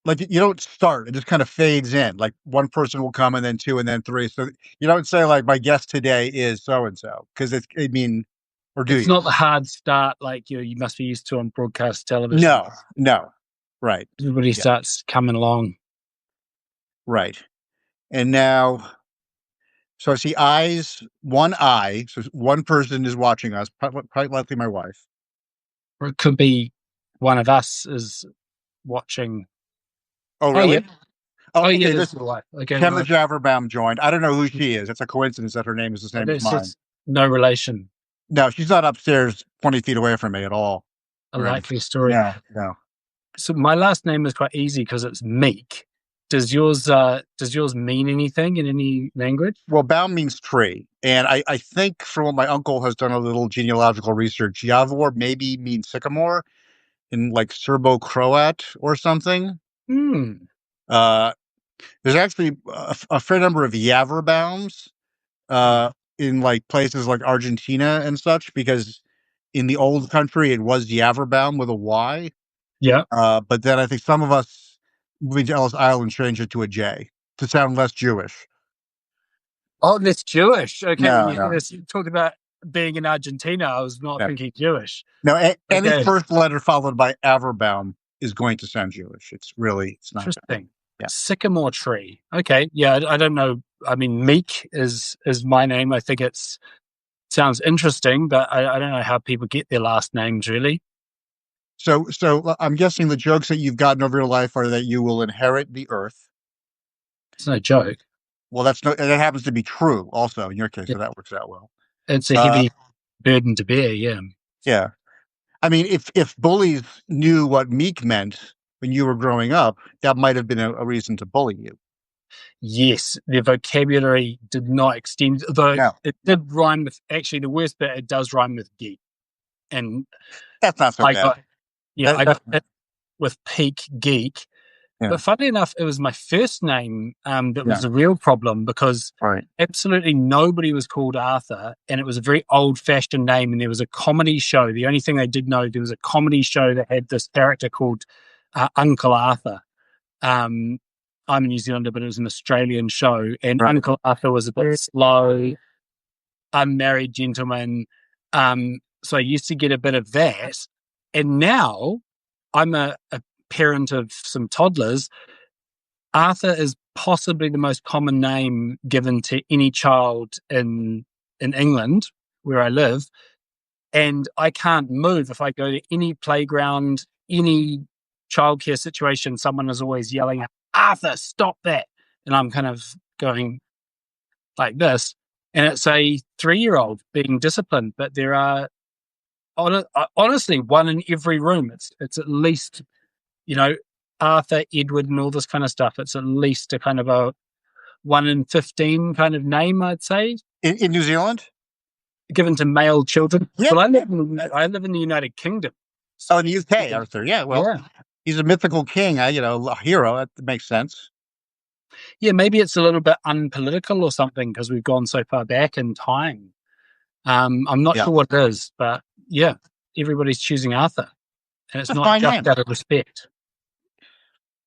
like you don't start; it just kind of fades in. Like one person will come, and then two, and then three. So you don't say like my guest today is so and so because it's. I mean, or do It's you? not the hard start like you must be used to on broadcast television. No, no, right, Everybody yeah, starts coming along. right. And now, so I see eyes, one eye. So one person is watching us, probably likely my wife. Or it could be one of us is watching. Oh, Oh yeah. really? Oh, Oh yeah, okay. that's This the wife. Okay, Kevin right. Javerbaum joined. I don't know who she is. It's a coincidence that her name is the same as That's mine. just no relation. No, she's not upstairs 20 feet away from me at all. A Or anything. likely story. No, no. So my last name is quite easy because it's Meek. Does yours mean anything in any language? Well, Baum means tree. And I think from what my uncle has done a little genealogical research, Javor maybe means sycamore in like Serbo-Croat or something. Hmm. Uh, there's actually a fair number of Javerbaums uh, in like places like Argentina and such, because in the old country it was Javerbaum with a Y. Yeah. But then I think some of us moving to Ellis Island changed it to a J to sound less Jewish. Oh, that's Jewish. Okay, when No, you no, talk about being in Argentina, I was not no. thinking Jewish. No, any Okay, first letter followed by Averbaum is going to sound Jewish. It's not. interesting. Yeah. Sycamore tree. Okay, yeah, I don't know. I mean, Meek is my name. I think it's sounds interesting, but I don't know how people get their last names really. So I'm guessing the jokes that you've gotten over your life are that you will inherit the earth. It's no joke. Well, that happens to be true also in your case, so that works out well. It's a Uh, heavy burden to bear. Yeah. yeah. I mean, if bullies knew what meek meant when you were growing up, that might have been a reason to bully you. Yes, their vocabulary did not extend, though No, it did rhyme with, actually, the worst bit, it does rhyme with geek. And that's not so I bad. got, yeah, I That got it with peak geek. yeah, But funnily enough, it was my first name that yeah, was a real problem because right. absolutely nobody was called Arthur. And it was a very old fashioned name. And there was a comedy show. The only thing they did know, there was a comedy show that had this character called Uncle Arthur. I'm a New Zealander, but it was an Australian show. And Right. Uncle Arthur was a bit slow, unmarried gentleman. So I used to get a bit of that. And now I'm a parent of some toddlers. Arthur is possibly the most common name given to any child in England, where I live. And I can't move. If I go to any playground, any childcare situation, someone is always yelling, Arthur, stop that. And I'm kind of going like this. And it's a 3-year-old being disciplined, but there are honestly one in every room. It's at least, Arthur, Edward, and all this kind of stuff. It's at least a kind of a 1 in 15 kind of name, I'd say, In New Zealand? given to male children. Yeah. Well, I live in the United Kingdom. So in the UK, Arthur. Yeah, well, yeah. he's a mythical king, a hero. That makes sense. Yeah, maybe it's a little bit unpolitical or something because we've gone so far back in time. I'm not sure what it is, but yeah, everybody's choosing Arthur. And it's not just out of respect.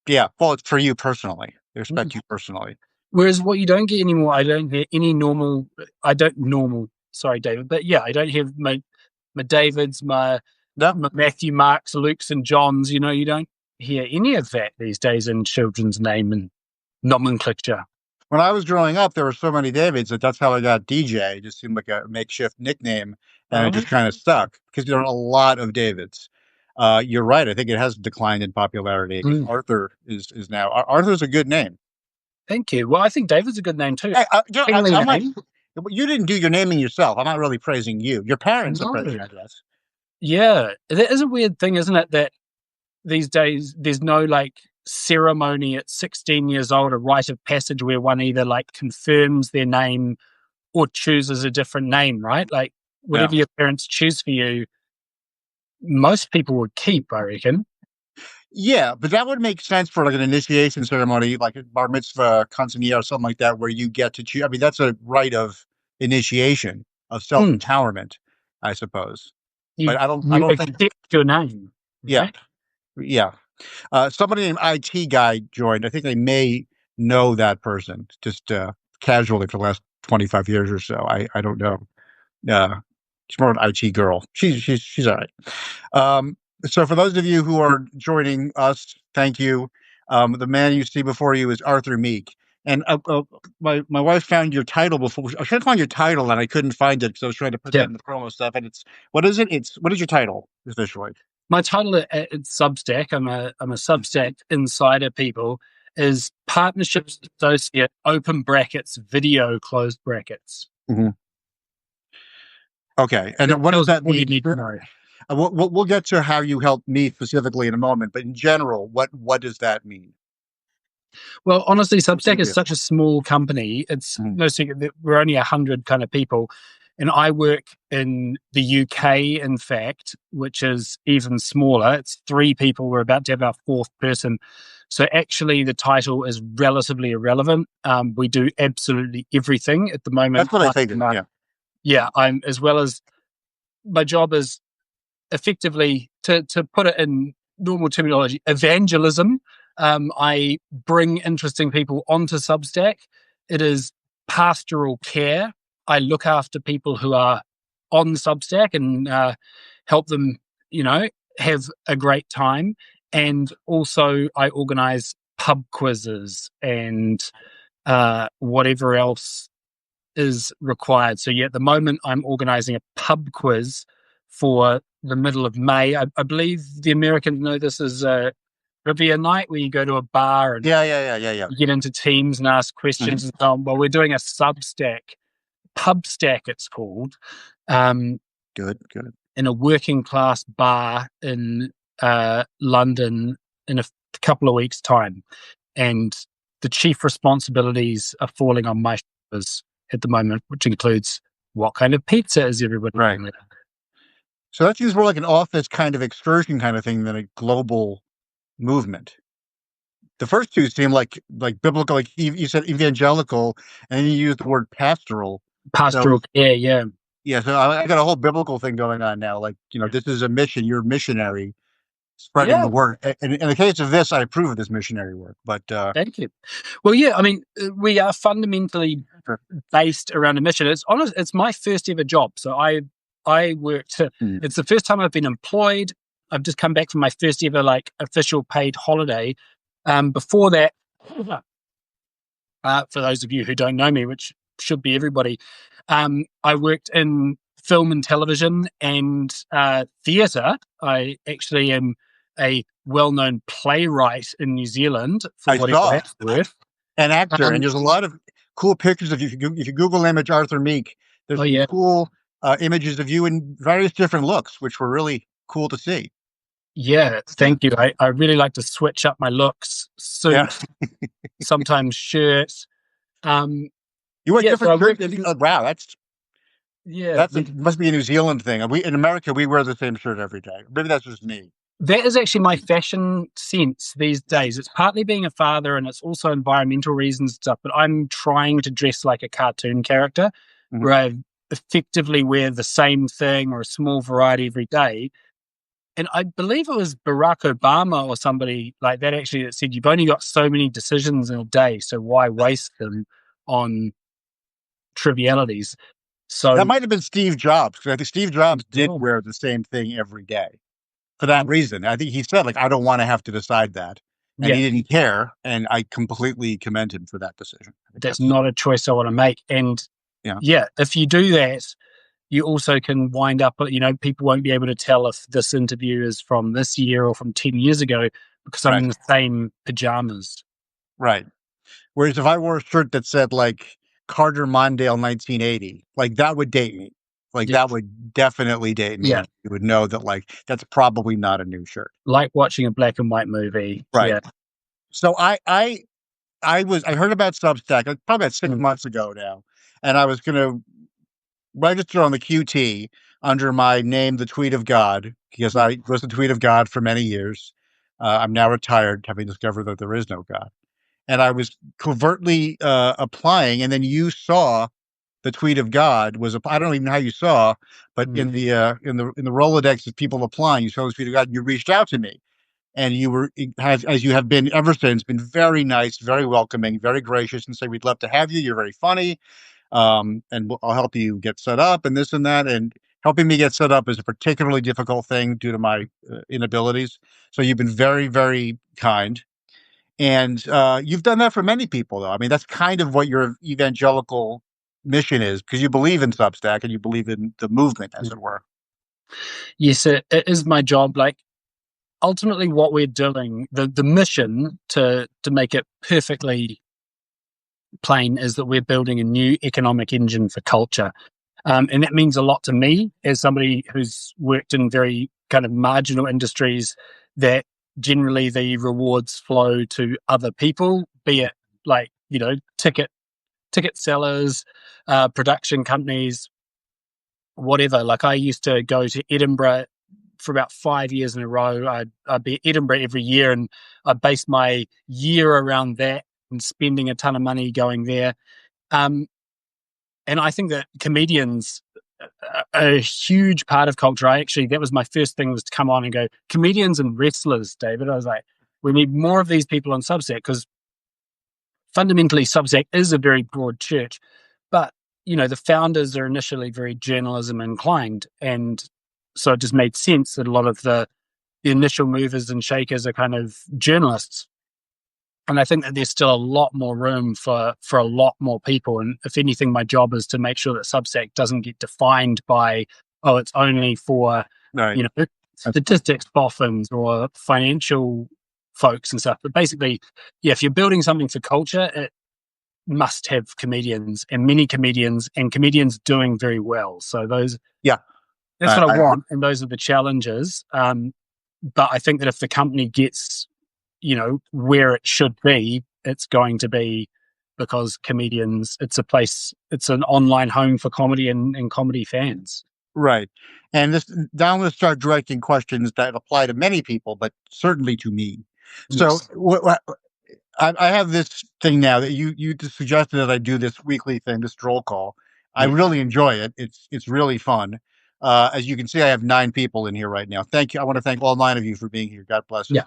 Yeah, well, it's for you personally. They respect you personally. Whereas what you don't get anymore, I don't hear any sorry, David, but yeah, I don't have my Davids, my Matthew, Marks, Lukes, and Johns. You don't hear any of that these days in children's name and nomenclature. When I was growing up, there were so many Davids that's how I got DJ. It just seemed like a makeshift nickname, and it just kind of stuck because there are a lot of Davids. You're right. I think it has declined in popularity. Arthur is now. Arthur's a good name. Thank you. Well, I think David's a good name too. Hey, you didn't do your naming yourself. I'm not really praising you. Your parents are praising, I guess. Yeah, that is a weird thing, isn't it? That these days there's no ceremony at 16 years old, a rite of passage where one either confirms their name or chooses a different name, right? Whatever your parents choose for you, most people would keep, I reckon. Yeah, but that would make sense for an initiation ceremony, like a bar mitzvah, quinceañera, or something like that, where you get to choose. I mean, that's a rite of initiation, of self-empowerment, I suppose. But I don't think your name. Yeah, yeah. Somebody named IT guy joined. I think I may know that person just casually for the last 25 years or so. I don't know. Uh, she's more an IT girl. She's all right. So for those of you who are joining us, thank you. The man you see before you is Arthur Meek. And my wife found your title before. I was trying to find your title and I couldn't find it because I was trying to put that Yeah. in the promo stuff. And it's what is it? It's what is your title officially? My title at Substack, I'm a Substack insider, people, is Partnerships Associate, open brackets, video, closed brackets. Mm-hmm. Okay. And what does that What mean? you need to know. We'll get to how you helped me specifically in a moment, but in general, what does that mean? Well, honestly, Substack is such a small company. It's no secret that we're only 100 kind of people. And I work in the UK, in fact, which is even smaller. It's 3 people. We're about to have our 4th person. So actually, the title is relatively irrelevant. We do absolutely everything at the moment. That's what I figured. Yeah. Yeah. I'm, as well as my job is effectively, to put it in normal terminology, evangelism. I bring interesting people onto Substack. It is pastoral care. I look after people who are on Substack and help them, have a great time. And also, I organize pub quizzes and whatever else is required. So, yeah, at the moment, I'm organizing a pub quiz for the middle of May. I believe the Americans know this as a trivia night, where you go to a bar and Yeah. you get into teams and ask questions and so on. Well, we're doing a Substack, Pubstack, it's called, Good. in a working class bar in London in a couple of weeks' time. And the chief responsibilities are falling on my shoulders at the moment, which includes what kind of pizza is everybody Right. eating? So that seems more like an office kind of excursion kind of thing than a global movement. The first two seem like biblical, like you said evangelical, and then you used the word pastoral. So Pastoral care, yeah. yeah, so I got a whole biblical thing going on now. Like, this is a mission. You're a missionary spreading Yeah, the word. And in the case of this, I approve of this missionary work. But thank you. Well, yeah, I mean, we are fundamentally based around a mission. It's my first ever job. So I worked, it's the first time I've been employed. I've just come back from my first ever official paid holiday. Before that, for those of you who don't know me, which should be everybody, I worked in film and television and theatre. I actually am a well-known playwright in New Zealand, for I whatever saw that's worth. an actor, and there's a lot of cool pictures of you. If you Google image Arthur Meek, there's some cool images of you in various different looks, which were really cool to see. Yeah, thank you. I really like to switch up my looks. Suit, sometimes shirts. You wear different shirts. Wow, that must be a New Zealand thing. We in America we wear the same shirt every day. Maybe that's just me. That is actually my fashion sense these days. It's partly being a father and it's also environmental reasons and stuff, but I'm trying to dress like a cartoon character where I effectively wear the same thing or a small variety every day. And I believe it was Barack Obama or somebody like that actually that said, you've only got so many decisions in a day, so why waste them on trivialities? So that might have been Steve Jobs, because I think Steve Jobs did wear the same thing every day for that reason. I think he said, I don't want to have to decide that. And he didn't care. And I completely commend him for that decision. That's not a choice I want to make. And if you do that, you also can wind up, people won't be able to tell if this interview is from this year or from 10 years ago because I'm in the same pajamas. Right. Whereas if I wore a shirt that said Carter Mondale 1980, that would date me. That would definitely date me. Yeah. You would know that that's probably not a new shirt. Like watching a black and white movie. Right. Yeah. So I heard about Substack probably about 6 months ago now, and I was gonna register on the QT under my name, The Tweet of God, because I was the Tweet of God for many years. I'm now retired, having discovered that there is no God. And I was covertly applying, and then you saw the Tweet of God was. I don't even know how you saw, but in the Rolodex of people applying, you saw the Tweet of God. And you reached out to me, and you were, as you have been ever since, been very nice, very welcoming, very gracious, and say we'd love to have you. You're very funny, and I'll help you get set up and this and that. And helping me get set up is a particularly difficult thing due to my inabilities. So you've been very, very kind. And you've done that for many people, though. I mean, that's kind of what your evangelical mission is, because you believe in Substack and you believe in the movement, as it were. Yes, it is my job. Like, ultimately what we're doing, the mission to make it perfectly plain, is that we're building a new economic engine for culture. And that means a lot to me as somebody who's worked in very kind of marginal industries that generally the rewards flow to other people, be it like, ticket sellers, production companies, whatever. Like, I used to go to Edinburgh for about 5 years in a row. I'd be at Edinburgh every year, and I based my year around that and spending a ton of money going there. And I think that comedians are a huge part of culture. That was my first thing, was to come on and go, comedians and wrestlers, David. I was like, we need more of these people on Substack, because fundamentally Substack is a very broad church, but the founders are initially very journalism inclined, and so it just made sense that a lot of the initial movers and shakers are kind of journalists. And I think that there's still a lot more room for a lot more people. And if anything, my job is to make sure that Substack doesn't get defined by, it's only for, Right. Statistics boffins or financial folks and stuff. But basically, if you're building something for culture, it must have comedians, and many comedians, and comedians doing very well. So that's what I want. And those are the challenges. But I think that if the company gets, where it should be, it's going to be because comedians, it's an online home for comedy and comedy fans. Right. And now I'm going to start directing questions that apply to many people, but certainly to me. Yes. So I have this thing now that you just suggested that I do this weekly thing, this Droll Call. I really enjoy it. It's really fun. As you can see, I have 9 people in here right now. Thank you. I want to thank all 9 of you for being here. God bless. Yeah.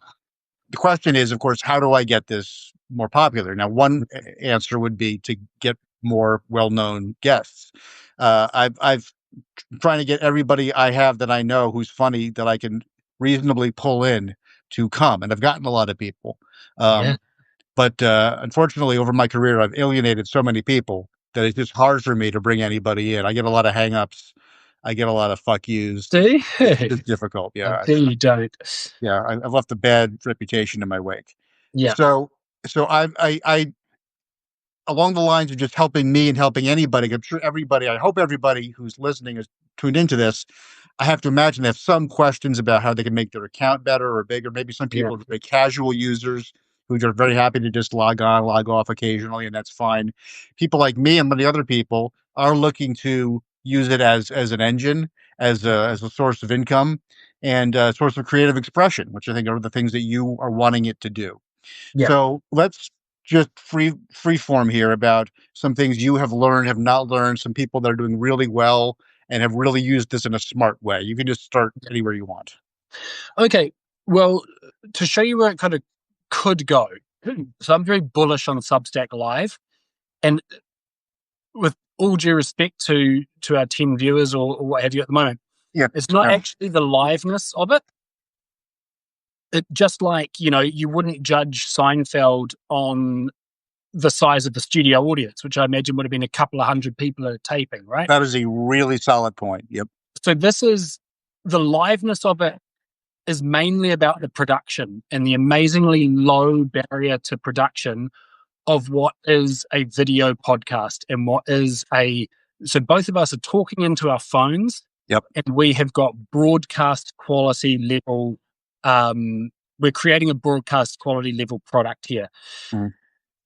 The question is, of course, how do I get this more popular? Now, one answer would be to get more well-known guests. I've trying to get everybody I have that I know who's funny that I can reasonably pull in to come, and I've gotten a lot of people. But unfortunately, over my career, I've alienated so many people that it's just hard for me to bring anybody in. I get a lot of hangups. I get a lot of fuck yous. See? It's difficult. Yeah. You don't. Yeah. I've left a bad reputation in my wake. Yeah. So I along the lines of just helping me and helping anybody, I'm sure I hope everybody who's listening is tuned into this. I have to imagine they have some questions about how they can make their account better or bigger. Maybe some people are very casual users who are very happy to just log on, log off occasionally, and that's fine. People like me and many other people are looking to use it as an engine, as a source of income, and a source of creative expression, which I think are the things that you are wanting it to do. Yeah. So let's just free form here about some things you have learned, have not learned, some people that are doing really well and have really used this in a smart way. You can just start anywhere you want. Okay. Well, to show you where it kind of could go. So I'm very bullish on Substack Live, and with all due respect to our 10 viewers or what have you at the moment, it's not actually the liveness of it. It just like, you wouldn't judge Seinfeld on the size of the studio audience, which I imagine would have been a couple of hundred people at a taping, right? That is a really solid point. Yep. So this is the liveness of it is mainly about the production and the amazingly low barrier to production of what is a video podcast and what is so both of us are talking into our phones. Yep. And we have got broadcast quality level. We're creating a broadcast quality level product here.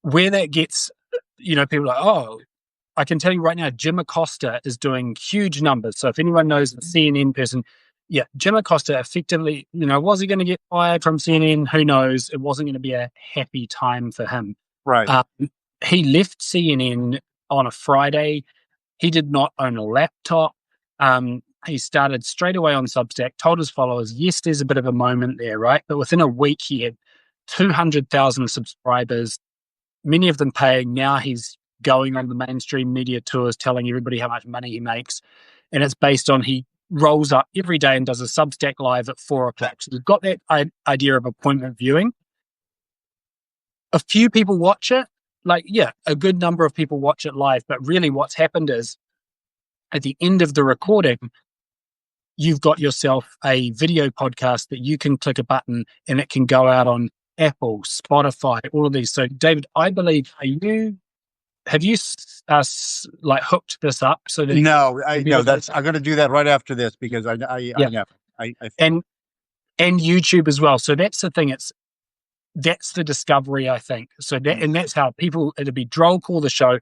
Where that gets, people are like, I can tell you right now, Jim Acosta is doing huge numbers. So if anyone knows the CNN person, Jim Acosta effectively, was he going to get fired from CNN? Who knows? It wasn't going to be a happy time for him. Right. He left CNN on a Friday. He did not own a laptop. He started straight away on Substack, told his followers, yes, there's a bit of a moment there, right? But within a week, he had 200,000 subscribers, many of them paying. Now he's going on the mainstream media tours, telling everybody how much money he makes. And it's based on he rolls up every day and does a Substack live at 4:00. So we've got that idea of appointment viewing. A few people watch it. A good number of people watch it live. But really what's happened is at the end of the recording, you've got yourself a video podcast that you can click a button and it can go out on Apple, Spotify, all of these. So, David, I believe, have you hooked this up so that no, I'm going to do that right after this because I know and YouTube as well. So that's the thing. That's the discovery, I think. So that's how it'll be Droll Call the show.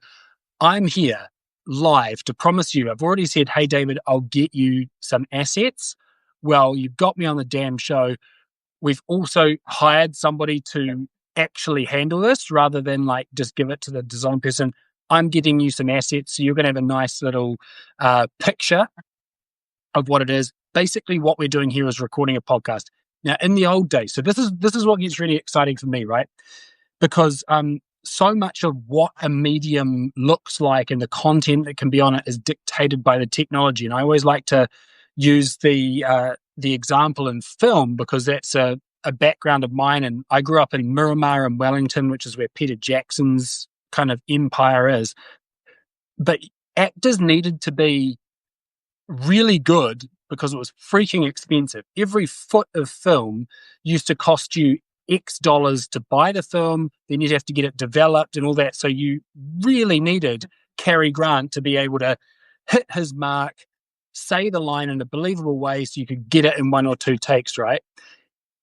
I'm here live to promise you. I've already said, hey, David, I'll get you some assets. Well, you've got me on the damn show. We've also hired somebody to actually handle this rather than just give it to the design person. I'm getting you some assets. So you're going to have a nice little picture of what it is. Basically, what we're doing here is recording a podcast. Now, in the old days, so this is what gets really exciting for me, right? Because so much of what a medium looks like and the content that can be on it is dictated by the technology. And I always like to use the example in film because that's a background of mine. And I grew up in Miramar and Wellington, which is where Peter Jackson's kind of empire is. But actors needed to be really good because it was freaking expensive. Every foot of film used to cost you X dollars to buy the film, then you'd have to get it developed and all that. So you really needed Cary Grant to be able to hit his mark, say the line in a believable way so you could get it in 1 or 2 takes, right?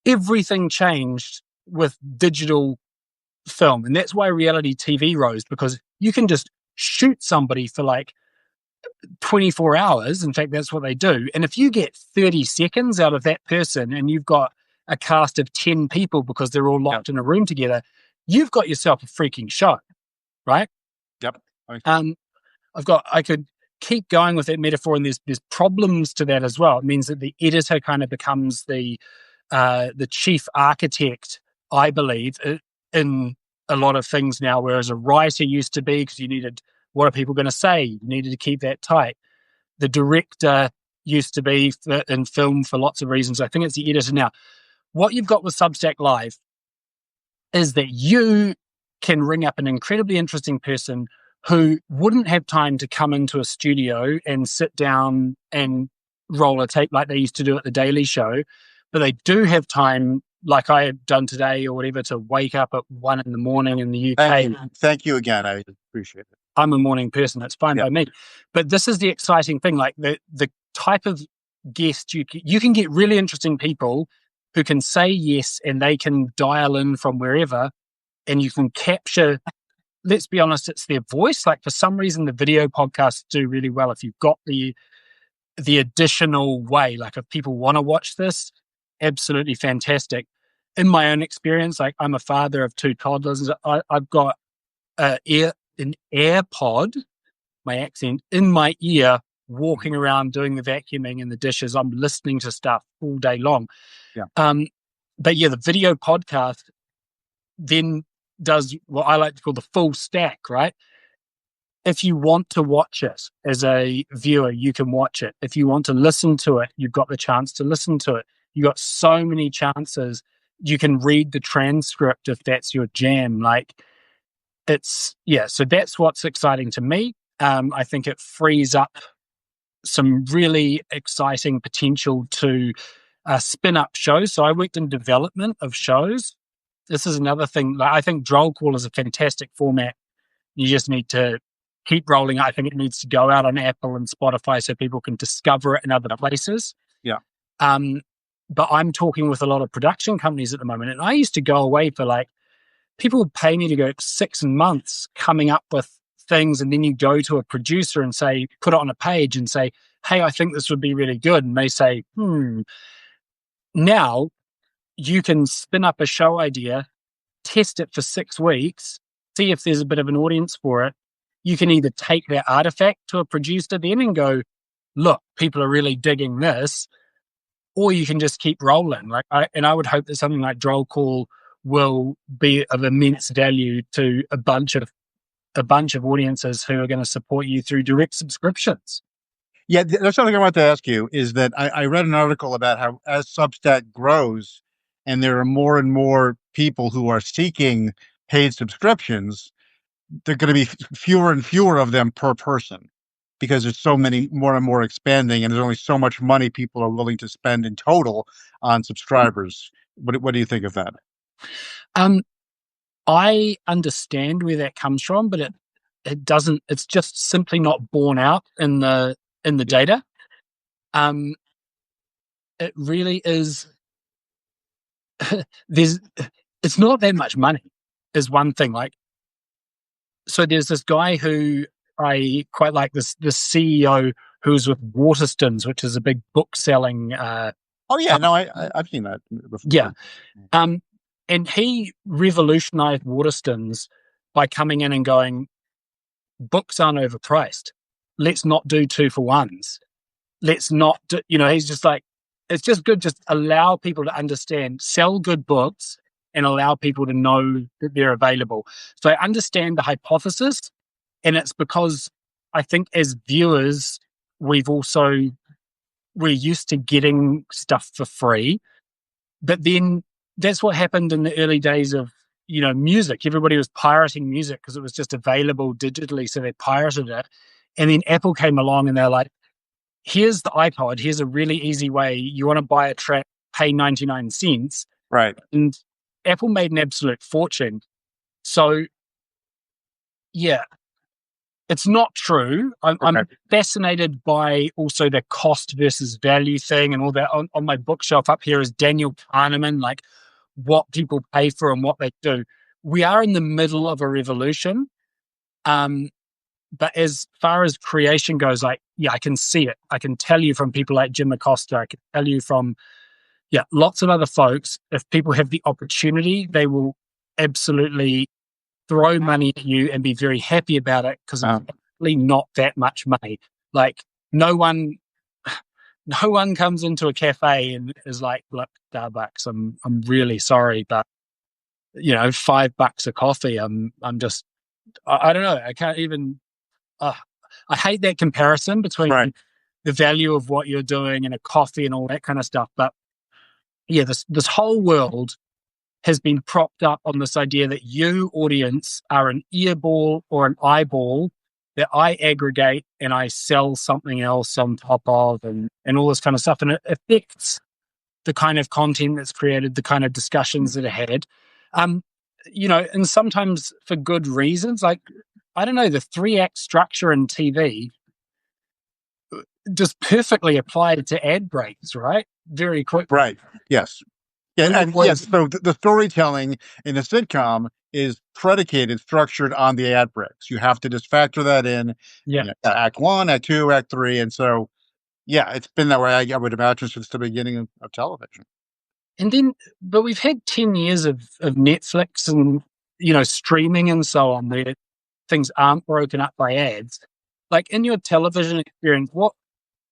Everything changed with digital film. And that's why reality TV rose, because you can just shoot somebody for 24 hours. In fact, that's what they do. And if you get 30 seconds out of that person and you've got a cast of 10 people because they're all locked in a room together, you've got yourself a freaking show, right? Yep. I could keep going with that metaphor, and there's problems to that as well. It means that the editor kind of becomes the chief architect, I believe, in a lot of things now, whereas a writer used to be, because you needed, what are people going to say? You needed to keep that tight. The director used to be in film for lots of reasons. I think it's the editor now. What you've got with Substack Live is that you can ring up an incredibly interesting person who wouldn't have time to come into a studio and sit down and roll a tape like they used to do at The Daily Show, but they do have time, like I have done today or whatever, to wake up at 1 a.m. in the UK. Thank you again. I appreciate it. I'm a morning person. It's fine by me. But this is the exciting thing. Like the type of guest you can get really interesting people who can say yes and they can dial in from wherever, and you can capture, let's be honest, it's their voice. Like for some reason, the video podcasts do really well if you've got the additional way. Like if people want to watch this, absolutely fantastic. In my own experience, like I'm a father of 2 toddlers. I've got an AirPod, my accent, in my ear, walking around doing the vacuuming and the dishes. I'm listening to stuff all day long. But the video podcast then does what I like to call the full stack, right? If you want to watch it as a viewer, you can watch it. If you want to listen to it, you've got the chance to listen to it. You got so many chances. You can read the transcript if that's your jam. So that's what's exciting to me. I think it frees up some really exciting potential to spin up shows. So I worked in development of shows. This is another thing. I think Droll Call is a fantastic format. You just need to keep rolling. I think it needs to go out on Apple and Spotify so people can discover it in other places. Yeah. But I'm talking with a lot of production companies at the moment, and I used to go away for people would pay me to go 6 months coming up with things, and then you go to a producer and say, put it on a page and say, hey, I think this would be really good. And they say, Now you can spin up a show idea, test it for 6 weeks, see if there's a bit of an audience for it. You can either take that artifact to a producer then and go, look, people are really digging this, or you can just keep rolling. I would hope that something like Droll Call will be of immense value to a bunch of audiences who are going to support you through direct subscriptions. Yeah, that's something I want to ask you. Is that I read an article about how as Substack grows, and there are more and more people who are seeking paid subscriptions, there are going to be fewer and fewer of them per person because there's so many more and more expanding, and there's only so much money people are willing to spend in total on subscribers. What do you think of that? Um, I understand where that comes from, but it doesn't. It's just simply not borne out in the data. Um, it really is. There's it's not that much money is one thing. Like, so there's this guy who I quite like, this CEO who's with Waterstones, which is a big book selling Oh yeah, no, I've seen that yeah. before. Um, and he revolutionized Waterstones by coming in and going, books aren't overpriced. Let's not do 2-for-1s. Let's not do, he's just like, it's just good. Just allow people to understand, sell good books and allow people to know that they're available. So I understand the hypothesis. And it's because I think as viewers, we're used to getting stuff for free. But then that's what happened in the early days of, music. Everybody was pirating music because it was just available digitally. So they pirated it. And then Apple came along and they're like, here's the iPod. Here's a really easy way. You want to buy a track, pay 99 cents. Right. And Apple made an absolute fortune. So, yeah, it's not true. I'm fascinated by also the cost versus value thing and all that. On my bookshelf up here is Daniel Kahneman, like what people pay for and what they do. We are in the middle of a revolution. But as far as creation goes, like, yeah, I can see it. I can tell you from people like Jim Acosta. I can tell you from, lots of other folks. If people have the opportunity, they will absolutely throw money at you and be very happy about it because it's actually not that much money. Like no one comes into a cafe and is like, look, Starbucks, I'm really sorry, but $5 a coffee. I'm just, I don't know. I can't even, I hate that comparison between the value of what you're doing and a coffee and all that kind of stuff. But yeah, this whole world has been propped up on this idea that you, audience, are an earball or an eyeball that I aggregate and I sell something else on top of and all this kind of stuff. And it affects the kind of content that's created, the kind of discussions that are had. And sometimes for good reasons. Like, I don't know, the 3-act structure in TV just perfectly applied to ad breaks, right? Very quick. Right. Yes. Yeah, and yes, so the storytelling in a sitcom is structured on the ad breaks. You have to just factor that in. Yeah. Act 1, Act 2, Act 3, and so yeah, it's been that way. I would imagine since the beginning of television. And then, but we've had 10 years of Netflix and streaming and so on, where things aren't broken up by ads. Like in your television experience,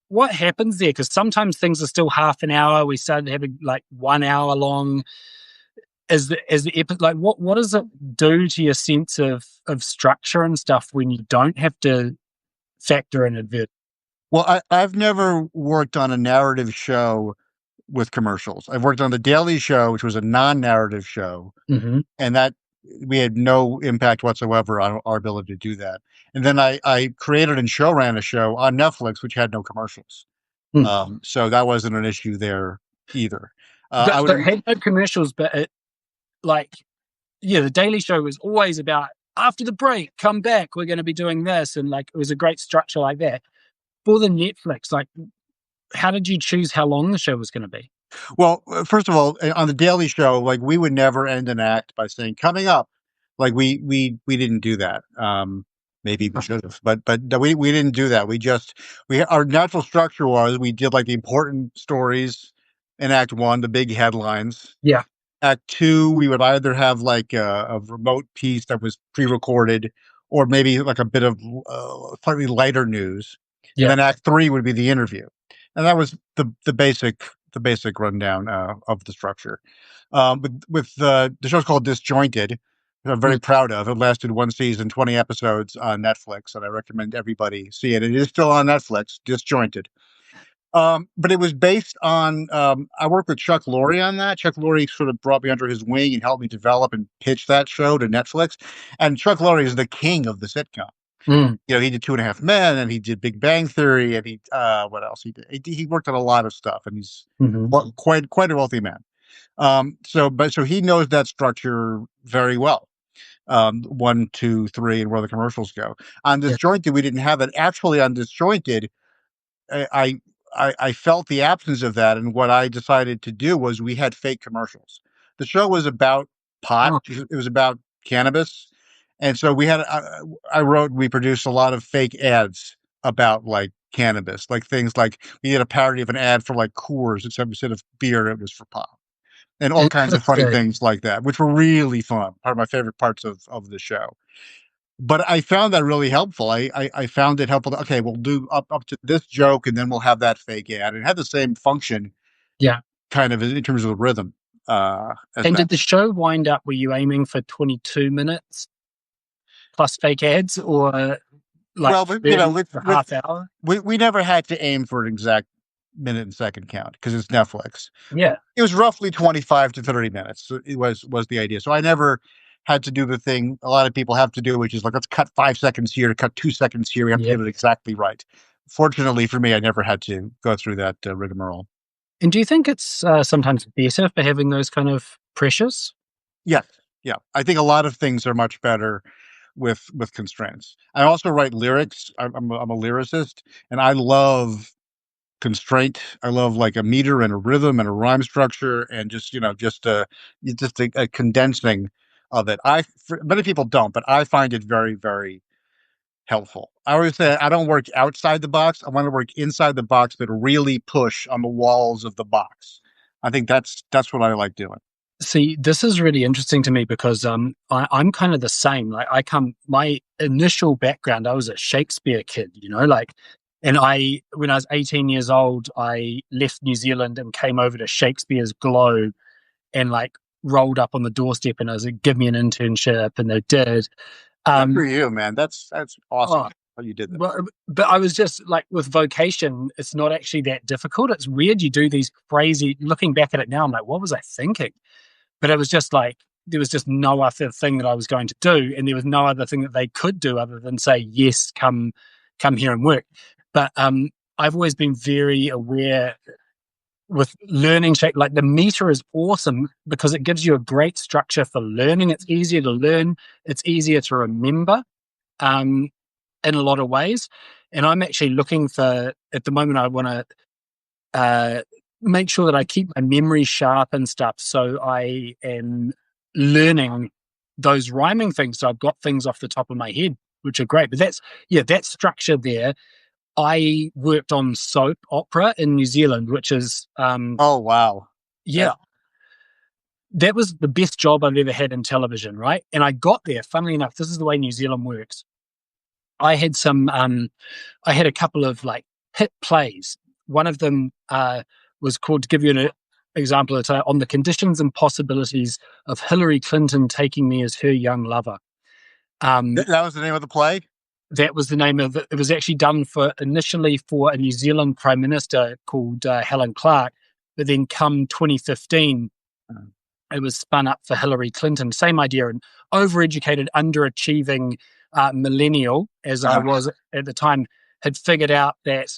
what happens there? Because sometimes things are still half an hour. We started having like 1 hour long. As the like, what does it do to your sense of structure and stuff when you don't have to factor in advert? Well, I've never worked on a narrative show with commercials. I've worked on the Daily Show, which was a non-narrative show, and that we had no impact whatsoever on our ability to do that. And then I created and show ran a show on Netflix, which had no commercials. So that wasn't an issue there either. But had no commercials, but the Daily Show was always about after the break, come back, we're going to be doing this. And like, it was a great structure like that. For the Netflix, like, how did you choose how long the show was going to be? Well, first of all, on the Daily Show, like we would never end an act by saying "coming up." Like we didn't do that. Maybe we should have, but no, we didn't do that. Our natural structure was we did like the important stories in Act 1, the big headlines. Yeah. Act 2, we would either have like a remote piece that was pre-recorded, or maybe like a bit of slightly lighter news. and Yeah. then Act 3 would be the interview, and that was the basic rundown of the structure. The show's called Disjointed, which I'm very Mm. proud of. It lasted one season, 20 episodes on Netflix, and I recommend everybody see it. It is still on Netflix, Disjointed. But it was based on, I worked with Chuck Lorre on that. Chuck Lorre sort of brought me under his wing and helped me develop and pitch that show to Netflix. And Chuck Lorre is the king of the sitcom. Mm. You know, he did Two and a Half Men, and he did Big Bang Theory, and what else he did? He worked on a lot of stuff, and he's Mm-hmm. quite a wealthy man. So he knows that structure very well. One, two, three, and where the commercials go. On Yeah. Disjointed, we didn't have that. Actually, on Disjointed, I, I felt the absence of that, and what I decided to do was we had fake commercials. The show was about pot. Oh. It was about cannabis, and so we produced a lot of fake ads about like cannabis, like things like we did a parody of an ad for like Coors, except instead of beer, it was for pot, and all kinds of funny Interesting. things like that, which were really fun. Part of my favorite parts of the show. But I found that really helpful. I found it helpful. Okay, we'll do up to this joke, and then we'll have that fake ad. It had the same function, Yeah. kind of in terms of the rhythm, as And that. did the show wind up? Were you aiming for 22 minutes plus fake ads, or like Well, but, 30 with for half hour? we never had to aim for an exact minute and second count because it's Netflix. Yeah. It was roughly 25 to 30 minutes. So it was the idea. So I never had to do the thing a lot of people have to do, which is like, let's cut 5 seconds here to cut 2 seconds here. We have to Yeah. get it exactly right. Fortunately for me, I never had to go through that rigmarole. And do you think it's sometimes better for having those kind of pressures? Yes, yeah. I think a lot of things are much better with constraints. I also write lyrics. I'm a lyricist, and I love constraint. I love like a meter and a rhythm and a rhyme structure, and just a condensing of it. Many people don't, but I find it very very helpful. I always say I don't work outside the box. I want to work inside the box, but really push on the walls of the box. I think that's what I like doing. See, this is really interesting to me because I'm kind of the same. Like my initial background, I was a Shakespeare kid, and when I was 18 years old, I left New Zealand and came over to Shakespeare's Globe and like rolled up on the doorstep and I was like, give me an internship, and they did. Good for Um, you, man. That's awesome oh, how you did that. but I was just like, with vocation, it's not actually that difficult. It's weird. You do these crazy, looking back at it now, I'm like, what was I thinking? But it was just like, there was just no other thing that I was going to do. And there was no other thing that they could do other than say, yes, come here and work. But I've always been very aware with learning shape. Like the meter is awesome because it gives you a great structure for learning. It's easier to learn. It's easier to remember in a lot of ways. And I'm actually looking for, at the moment, I want to make sure that I keep my memory sharp and stuff. So I am learning those rhyming things. So I've got things off the top of my head, which are great. But that structure there. I worked on soap opera in New Zealand, which is, Oh wow. yeah, that was the best job I've ever had in television, right? And I got there, funnily enough, this is the way New Zealand works. I had I had a couple of like hit plays. One of them was called, to give you an example, it's on the conditions and possibilities of Hillary Clinton taking me as her young lover. That was the name of the play. That was the name of it. It was actually done initially for a New Zealand Prime Minister called Helen Clark, but then come 2015, it was spun up for Hillary Clinton. Same idea, an overeducated, underachieving millennial, as I was at the time, had figured out that,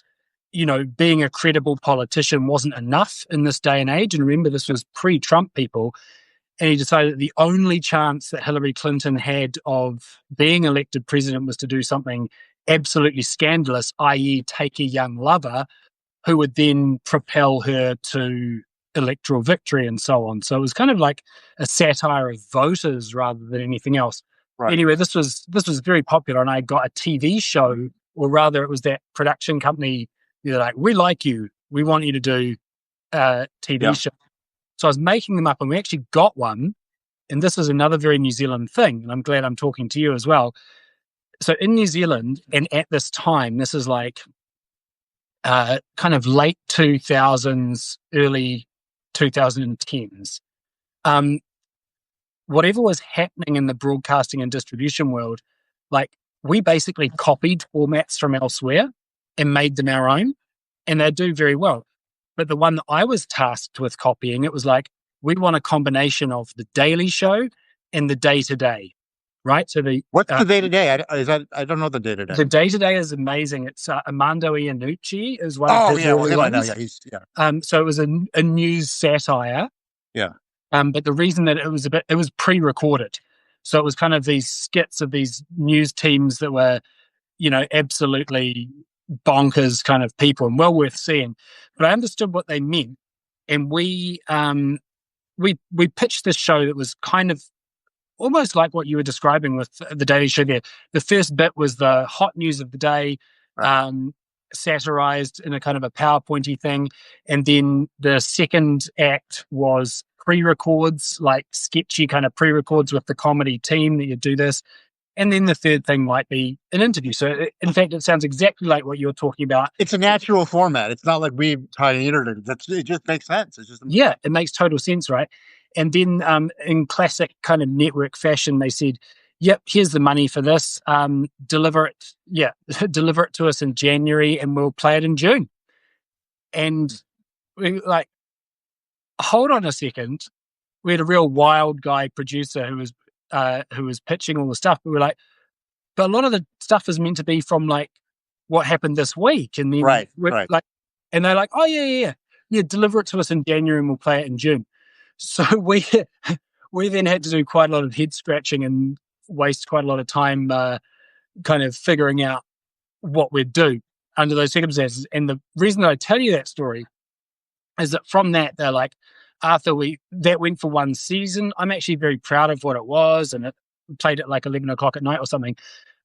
being a credible politician wasn't enough in this day and age. And remember, this was pre-Trump people. And he decided that the only chance that Hillary Clinton had of being elected president was to do something absolutely scandalous, i.e. take a young lover who would then propel her to electoral victory and so on. So it was kind of like a satire of voters rather than anything else. Right. Anyway, this was very popular, and I got a TV show, or rather it was that production company. They're like, we like you. We want you to do a TV show. So I was making them up, and we actually got one. And this is another very New Zealand thing, and I'm glad I'm talking to you as well. So in New Zealand, and at this time, this is like kind of late 2000s, early 2010s. Whatever was happening in the broadcasting and distribution world, like we basically copied formats from elsewhere and made them our own, and they do very well. But the one that I was tasked with copying, it was like, we want a combination of the Daily Show and the Day to Day, right? So What's the day to day? I don't know the day to day. the Day to Day is amazing. It's Armando Iannucci is one Oh of his yeah, well early him I know. ones. Yeah. So it was a news satire. Yeah. But the reason that it was pre-recorded. So it was kind of these skits of these news teams that were, absolutely bonkers kind of people and well worth seeing. But I understood what they meant. And we pitched this show that was kind of almost like what you were describing with the Daily Show there. The first bit was the hot news of the day, Right. satirized in a kind of a PowerPointy thing. And then the second act was pre-records, like sketchy kind of pre-records with the comedy team that you do this. And then the third thing might be an interview. So in fact, it sounds exactly like what you're talking about. It's a natural format. It's not like we pioneered it. It just makes sense. It's just Yeah, it makes total sense, right? And then in classic kind of network fashion, they said, yep, here's the money for this. Deliver it. Yeah, deliver it to us in January and we'll play it in June. And we like, hold on a second. We had a real wild guy producer who was pitching all the stuff. But we're like, but a lot of the stuff is meant to be from like what happened this week. And then right. like, and they're like, oh yeah, deliver it to us in January and we'll play it in June. So we then had to do quite a lot of head scratching and waste quite a lot of time kind of figuring out what we'd do under those circumstances. And the reason that I tell you that story is that from that, they're like, Arthur, that went for one season. I'm actually very proud of what it was, and it played at like 11 o'clock at night or something.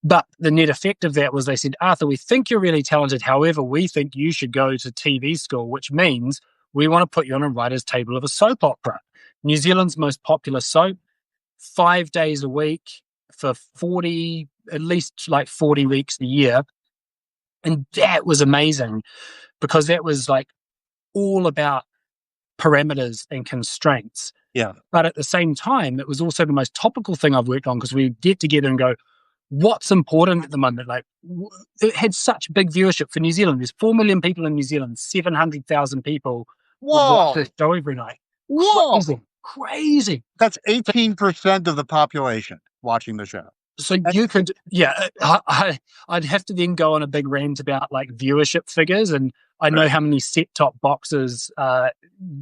But the net effect of that was they said, Arthur, we think you're really talented. However, we think you should go to TV school, which means we want to put you on a writer's table of a soap opera. New Zealand's most popular soap, 5 days a week for at least like 40 weeks a year. And that was amazing because that was like all about parameters and constraints. Yeah. But at the same time, it was also the most topical thing I've worked on because we get together and go, what's important at the moment? Like, it had such big viewership for New Zealand. There's 4 million people in New Zealand, 700,000 people watch this show every night. Whoa. Crazy. That's 18% of the population watching the show. So you could, I'd have to then go on a big rant about like viewership figures, and I know how many set-top boxes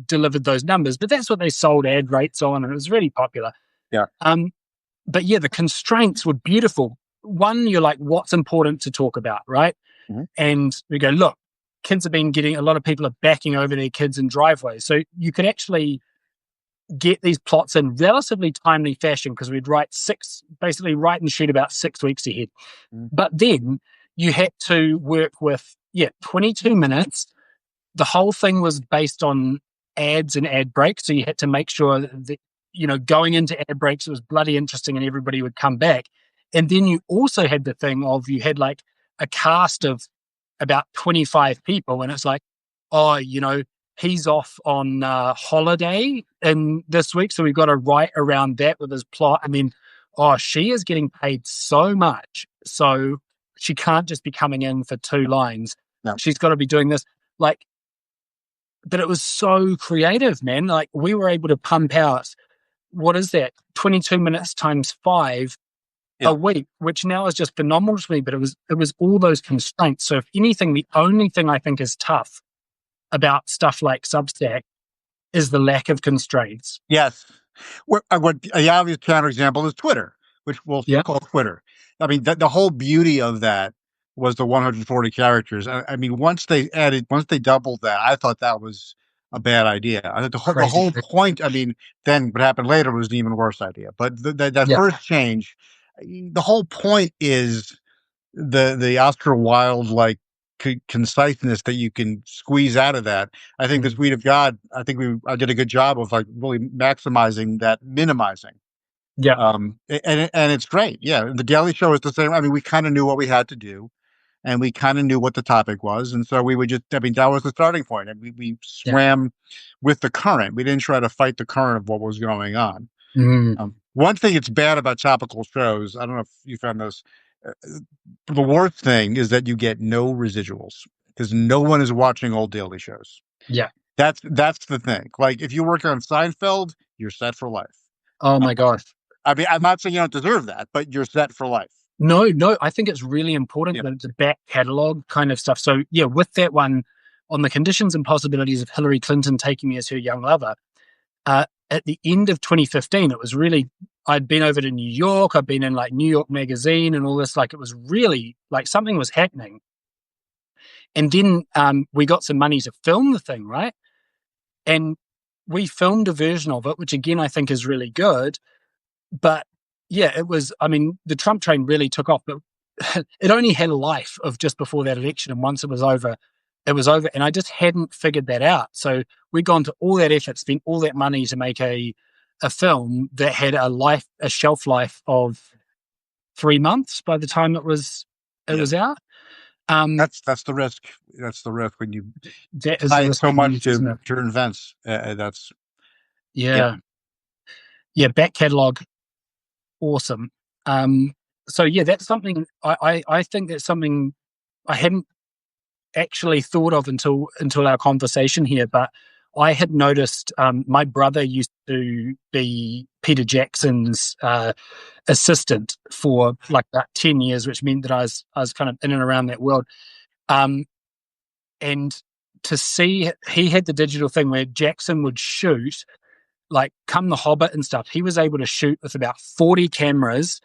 delivered those numbers, but that's what they sold ad rates on, and it was really popular. Yeah. But yeah, the constraints were beautiful. One, you're like, what's important to talk about, right? Mm-hmm. And we go, look, kids have been a lot of people are backing over their kids in driveways. So you could actually get these plots in relatively timely fashion because we'd write and shoot about 6 weeks ahead. Mm-hmm. But then you had to work with, 22 minutes. The whole thing was based on ads and ad breaks. So you had to make sure that, going into ad breaks, it was bloody interesting and everybody would come back. And then you also had the thing of you had like a cast of about 25 people. And it's like, oh, he's off on holiday in this week. So we've got to write around that with his plot. I mean, she is getting paid so much. So she can't just be coming in for 2 lines. No. She's got to be doing this. Like, but it was so creative, man. Like we were able to pump out, what is that? 22 minutes times 5 a week, which now is just phenomenal to me. But it was all those constraints. So if anything, the only thing I think is tough about stuff like Substack is the lack of constraints. Yes. What the obvious counterexample is Twitter, which we'll call Twitter. I mean, the whole beauty of that was the 140 characters. I mean, once they doubled that, I thought that was a bad idea. I thought the whole point, I mean, then what happened later was an even worse idea. But that first change, the whole point is the Oscar Wilde like conciseness that you can squeeze out of that. I think the Sweet of God, I did a good job of like really maximizing that, minimizing. Yeah. And it's great. Yeah. The Daily Show is the same. I mean, we kind of knew what we had to do. and we kind of knew what the topic was, and so we would just, I mean, that was the starting point, and we Yeah. swam with the current. We didn't try to fight the current of what was going on. Mm, One thing that's bad about topical shows, I don't know if you found this, uh, the worst thing is that you get no residuals because no one is watching old daily shows. yeah. That's the thing. Like if you work on Seinfeld, you're set for life. Oh Uh, my gosh. I mean, I'm not saying you don't deserve that, but you're set for life. No, no, I think it's really important Yeah. that it's a back catalog kind of stuff. So yeah, with that one on the conditions and possibilities of Hillary Clinton taking me as her young lover, at the end of 2015, it was really, I'd been over to New York, I'd been in like New York Magazine and all this, like it was really like something was happening. And then we got some money to film the thing, right? And we filmed a version of it, which again, I think is really good. But yeah, it was, I mean, the Trump train really took off, but it only had a life of just before that election. And once it was over, it was over. And I just hadn't figured that out. So we'd gone to all that effort, spent all that money to make a film that had a shelf life of 3 months by the time it was Yeah. out. Um, That's the risk. That's the risk when you that is the tie risk so of much news, isn't to it? current events. That's yeah. Yeah. Yeah. Back catalog. Awesome. So yeah, that's something I think that's something I hadn't actually thought of until our conversation here, but I had noticed my brother used to be Peter Jackson's assistant for like about 10 years, which meant that I was kind of in and around that world. Um, and to see he had the digital thing where Jackson would shoot like come the Hobbit and stuff. He was able to shoot with about 40 cameras,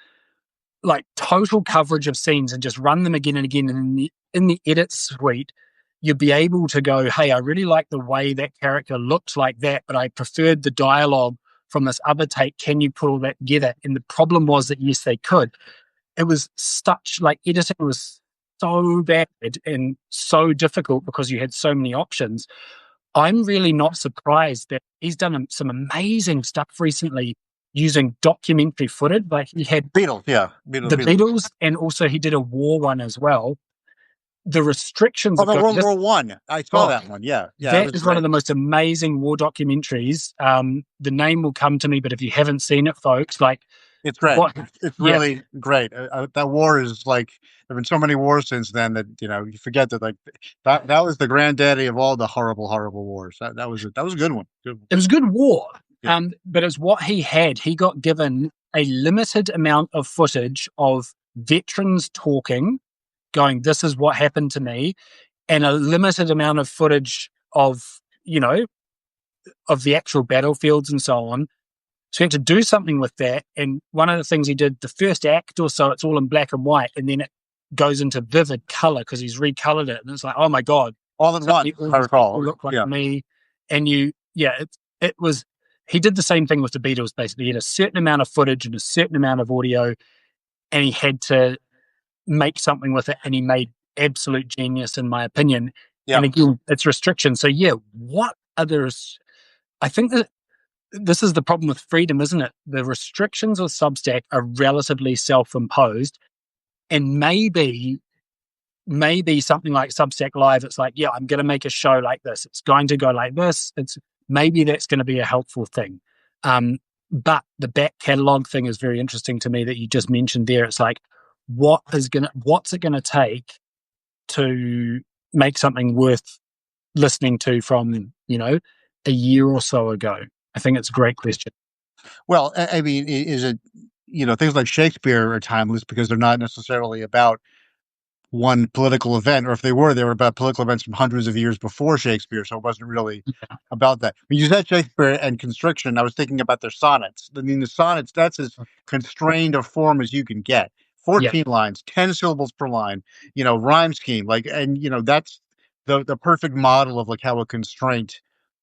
like total coverage of scenes, and just run them again and again. And in the edit suite, you'd be able to go, hey, I really like the way that character looked like that, but I preferred the dialogue from this other take. Can you put all that together? And the problem was that yes, they could. It was such like editing was so bad and so difficult because you had so many options. I'm really not surprised that he's done some amazing stuff recently using documentary footage. Like he had Beatles, yeah, the Beatles. Beatles, and also he did a war one as well. The restrictions Oh, of no, going, World just War One. I saw oh, that one. Yeah, yeah, it that was is one of great. the most amazing war documentaries. The name will come to me, but if you haven't seen it, folks, like It's great. what? It's Yeah, really great. That war is like there've been so many wars since then that you forget that like that was the granddaddy of all the horrible, horrible wars. That was a good one. Good one. it was a good war. Yeah, But it's what he had. He got given a limited amount of footage of veterans talking, going, "This is what happened to me," and a limited amount of footage of of the actual battlefields and so on. So he had to do something with that. And one of the things he did, the first act or so, it's all in black and white, and then it goes into vivid color because he's recolored it. And it's like, oh my God, all in one. suddenly all I these people recall. look like Yeah, me. And it was, he did the same thing with the Beatles, basically. He had a certain amount of footage and a certain amount of audio, and he had to make something with it. And he made absolute genius, in my opinion. yeah. And again, it's restrictions. So yeah, what others? I think that this is the problem with freedom, isn't it? The restrictions of Substack are relatively self-imposed, and maybe something like Substack Live, it's like, yeah, I'm going to make a show like this. It's going to go like this. It's maybe that's going to be a helpful thing. But the back catalog thing is very interesting to me that you just mentioned there. It's like, what's it going to take to make something worth listening to from, a year or so ago? I think it's a great question. Well, I mean, is it things like Shakespeare are timeless because they're not necessarily about one political event, or if they were about political events from hundreds of years before Shakespeare, so it wasn't really about that. When you said Shakespeare and constriction, I was thinking about their sonnets. I mean, the sonnets, that's as constrained a form as you can get. Yeah. 14 lines, 10 syllables per line, rhyme scheme, like, and, that's the perfect model of like how a constraint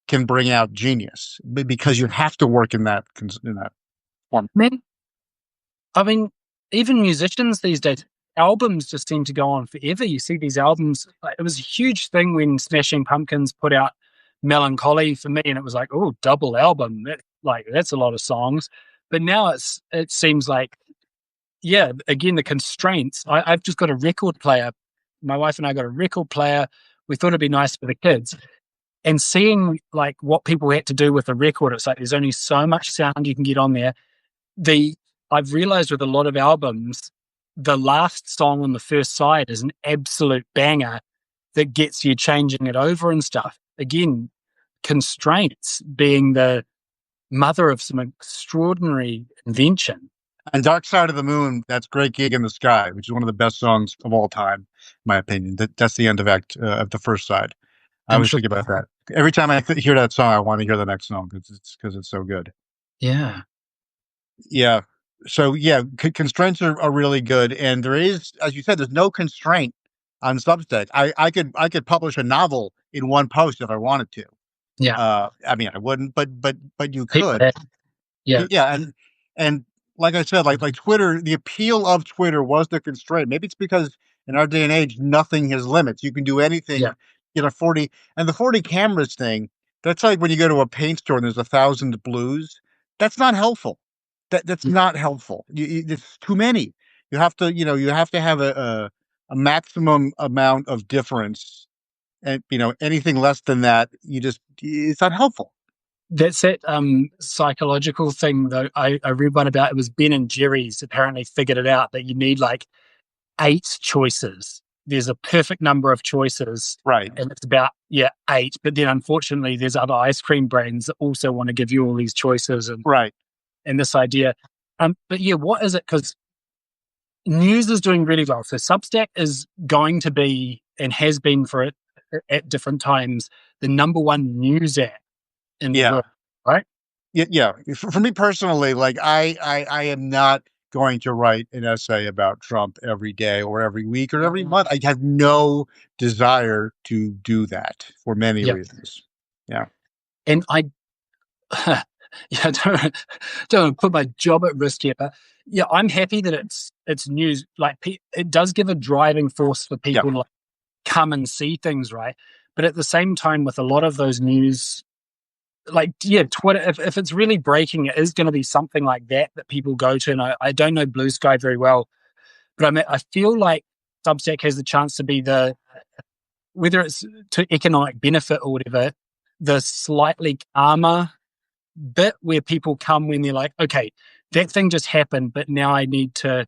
can bring out genius because you have to work in that form. Man, I mean, even musicians these days, albums just seem to go on forever. You see these albums. Like, it was a huge thing when Smashing Pumpkins put out Melancholy for me, and it was like, oh, double album. That's a lot of songs. But now it seems like, yeah, again, the constraints. I've just got a record player my wife and I got a record player. We thought it'd be nice for the kids. And seeing like what people had to do with the record, it's like there's only so much sound you can get on there. I've realized with a lot of albums, the last song on the first side is an absolute banger that gets you changing it over and stuff. Again, constraints being the mother of some extraordinary invention. And Dark Side of the Moon, that's Great Gig in the Sky, which is one of the best songs of all time, in my opinion. That's the end of of the first side. I I'm always sure. think about that. Every time I hear that song, I want to hear the next song because it's so good. Yeah. Yeah. So yeah, constraints are really good, and there is, as you said, there's no constraint on Substack. I could publish a novel in one post if I wanted to. Yeah. I mean, I wouldn't, but you People could. have, yeah. Yeah, and like I said, like Twitter, the appeal of Twitter was the constraint. Maybe it's because in our day and age, nothing has limits. You can do Yeah. anything. Get a 40 and the 40 cameras thing. That's like when you go to a paint store and there's 1,000 blues. That's not helpful. That's not helpful. It's too many. You have to have a maximum amount of difference, and anything less than that, it's not helpful. That's that psychological thing though. I read one about it was Ben and Jerry's apparently figured it out that you need like 8 choices. There's a perfect number of choices, Right. and it's about 8. But then unfortunately, there's other ice cream brands that also want to give you all these choices Right. and this idea. But yeah, what is it? Because news is doing really well. So Substack is going to be and has been for it at different times the number one news app in the Yeah. world, right? Yeah. For me personally, like I am not going to write an essay about Trump every day or every week or every month. I have no desire to do that for many Yeah. reasons. Yeah. And yeah, I don't want to put my job at risk here, but yeah, I'm happy that it's news. Like it does give a driving force for Yeah. people to like, come and see things, right? But at the same time, with a lot of those news, like Twitter, if it's really breaking, it is going to be something like that people go to. And I don't know Blue Sky very well, but I feel like Substack has the chance to be whether it's to economic benefit or whatever, the slightly calmer bit where people come when they're like, okay, that thing just happened, but now I need to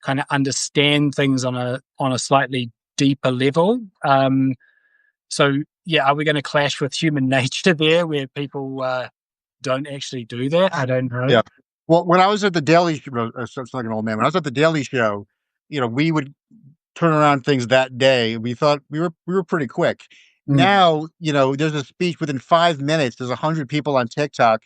kind of understand things on a slightly deeper level. So yeah, are we going to clash with human nature there, where people don't actually do that? I don't know. Yeah. Well, when I was at the Daily Show, it's like an old man. When I was at the Daily Show, we would turn around things that day. We thought we were pretty quick. Mm, Now, there's a speech within 5 minutes. There's 100 people on TikTok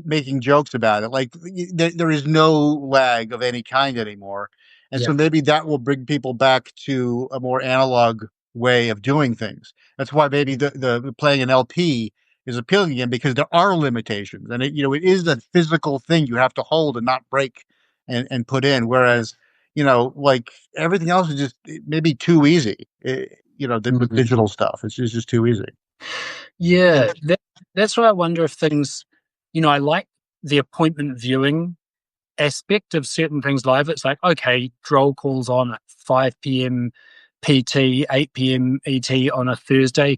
making jokes about it. Like there is no lag of any kind anymore, and yeah. so maybe that will bring people back to a more analog way of doing things. That's why maybe the playing an LP is appealing again, because there are limitations, and it is a physical thing you have to hold and not break and put in. Whereas like everything else is just maybe too easy. With digital stuff, it's just too easy. Yeah, that's why I wonder if things, I like the appointment viewing aspect of certain things live. It's like, okay, Droll calls on at 5 p.m. PT, 8 p.m. ET on a Thursday.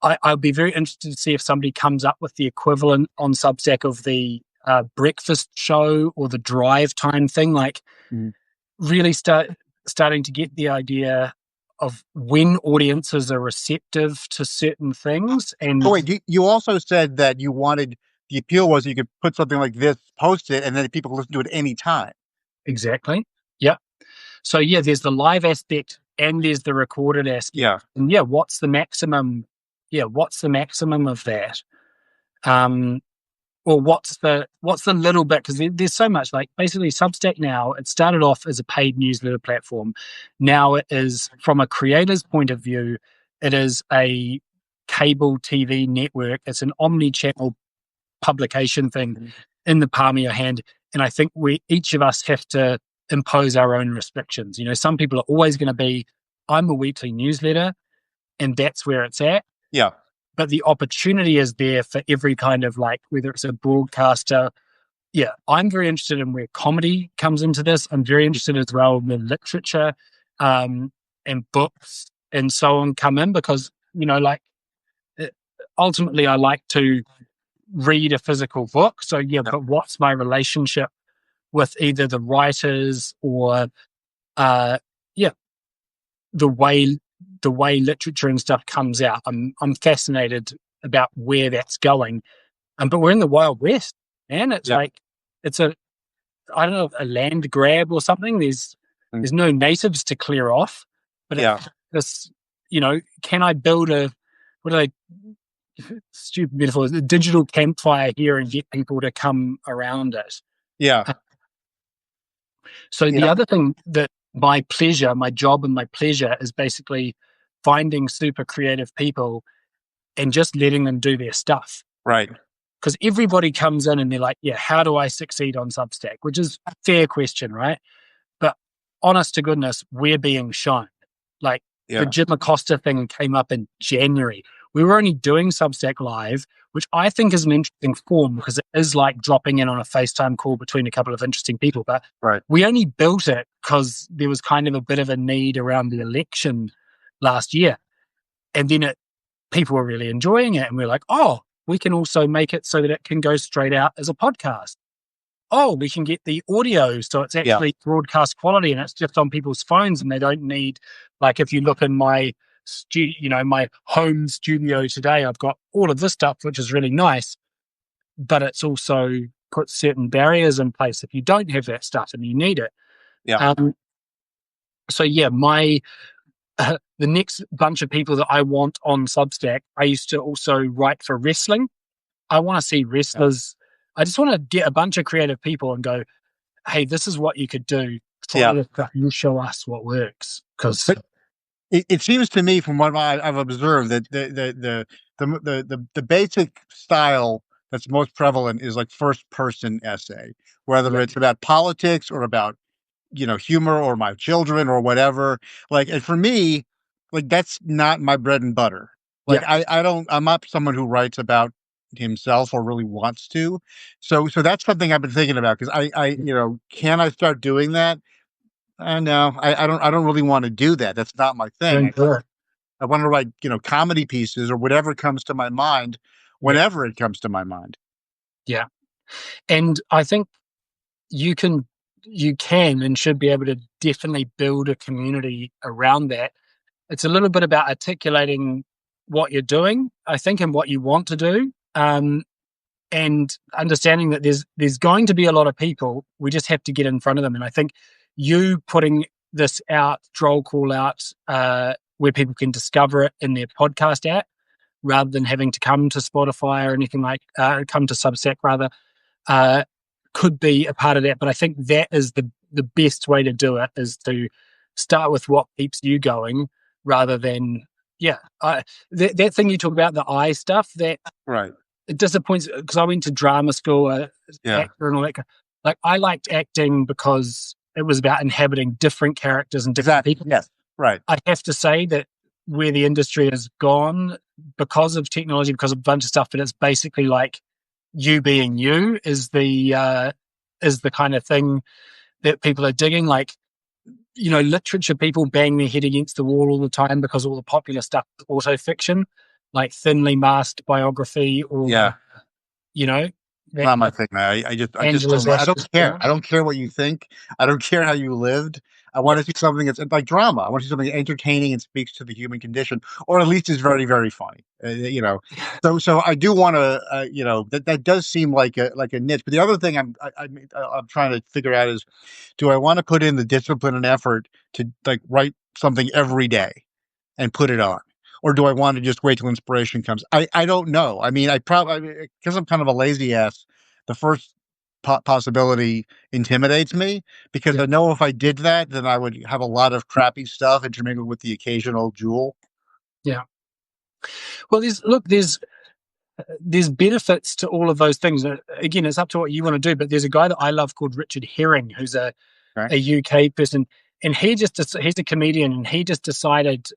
I'd be very interested to see if somebody comes up with the equivalent on Substack of the breakfast show or the drive time thing, like Mhm. really starting to get the idea of when audiences are receptive to certain things. And Oh wait, you also said that you wanted the appeal was you could put something like this, post it, and then people can listen to it any time. exactly, yeah. So yeah, there's the live aspect and there's the recorded aspect. Yeah. And yeah, what's the maximum? Yeah, what's the maximum of that? Um, or what's the little bit? Because there's so much. Like basically, Substack now, it started off as a paid newsletter platform. Now it is, from a creator's point of view, it is a cable TV network. It's an omni-channel publication thing in the palm of your hand. And I think each of us have to impose our own restrictions. Some people are always going to be, I'm a weekly newsletter, and that's where it's at. Yeah. But the opportunity is there for every kind of, like, whether it's a broadcaster. Yeah, I'm very interested in where comedy comes into this. I'm very interested as well in the literature. and books and so on come in, because, like, ultimately I like to read a physical book. So yeah, Yep. but what's my relationship with either the writers or uh yeah, the way literature and stuff comes out. I'm fascinated about where that's going. But we're in the Wild West, and it's Yep. like it's a I don't know, a land grab or something. Mm. There's no natives to clear off, but Yeah. this, can I build what are they stupid metaphors, a digital campfire here and get people to come around it. Yeah. So the Yeah. other thing that my job and my pleasure is basically finding super creative people and just letting them do their stuff. Right. Because everybody comes in and they're like, yeah, how do I succeed on Substack? Which is a fair question, right? But honest to goodness, we're being shown. Like the Yeah. Jim Acosta thing came up in January. We were only doing Substack Live, which I think is an interesting form because it is like dropping in on a FaceTime call between a couple of interesting people. But Right. we only built it because there was kind of a bit of a need around the election last year. And then people were really enjoying it. And we're like, oh, we can also make it so that it can go straight out as a podcast. Oh, we can get the audio so it's Yeah. actually broadcast quality and it's just on people's phones and they don't need, like, if you look in my my home studio today, I've got all of this stuff, which is really nice, but it's also put certain barriers in place if you don't have that stuff and you need it. Yeah. So yeah, the next bunch of people that I want on Substack, I used to also write for wrestling. I want to see wrestlers. I just want to get a bunch of creative people and go, hey, this is what you could do. Try this stuff. You show us what works. Because It seems to me, from what I've observed, that the basic style that's most prevalent is like first person essay, whether it's about politics or about humor or my children or whatever. Like, and for me, like that's not my bread and butter. Like I'm not someone who writes about himself or really wants to. So that's something I've been thinking about because can I start doing that? No, I don't really want to do that. That's not my thing. I want to write, comedy pieces or whatever comes to my mind whenever it comes to my mind. Yeah. And I think you can and should be able to definitely build a community around that. It's a little bit about articulating what you're doing, I think, and what you want to do. And understanding that there's going to be a lot of people. We just have to get in front of them. And I think you putting this out, Droll Call out, where people can discover it in their podcast app, rather than having to come to Spotify or anything like come to Substack rather, could be a part of that. But I think that is the best way to do it, is to start with what keeps you going rather than that thing you talk about, the eye stuff, that Right. it disappoints because I went to drama school, Yeah. actor and all that. Like I liked acting because it was about inhabiting different characters and different people. Yes. Right. I have to say that where the industry has gone because of technology, because of a bunch of stuff, but it's basically like you being you is the kind of thing that people are digging. Like, literature people bang their head against the wall all the time because all the popular stuff is auto fiction, like thinly masked biography or Not my thing, man. I just I don't care. I don't care what you think. I don't care how you lived. I want to see something that's like drama. I want to see something entertaining and speaks to the human condition, or at least is very, very funny. So I do want to, that does seem like a niche. But the other thing I'm trying to figure out is, do I want to put in the discipline and effort to like write something every day and put it on? Or do I want to just wait till inspiration comes? I don't know. I mean, because I'm kind of a lazy ass, the first possibility intimidates me because I know if I did that, then I would have a lot of crappy stuff intermingled with the occasional jewel. Yeah. Well, there's benefits to all of those things. Again, it's up to what you want to do, but there's a guy that I love called Richard Herring, who's a UK person, and he's a comedian, and he just decided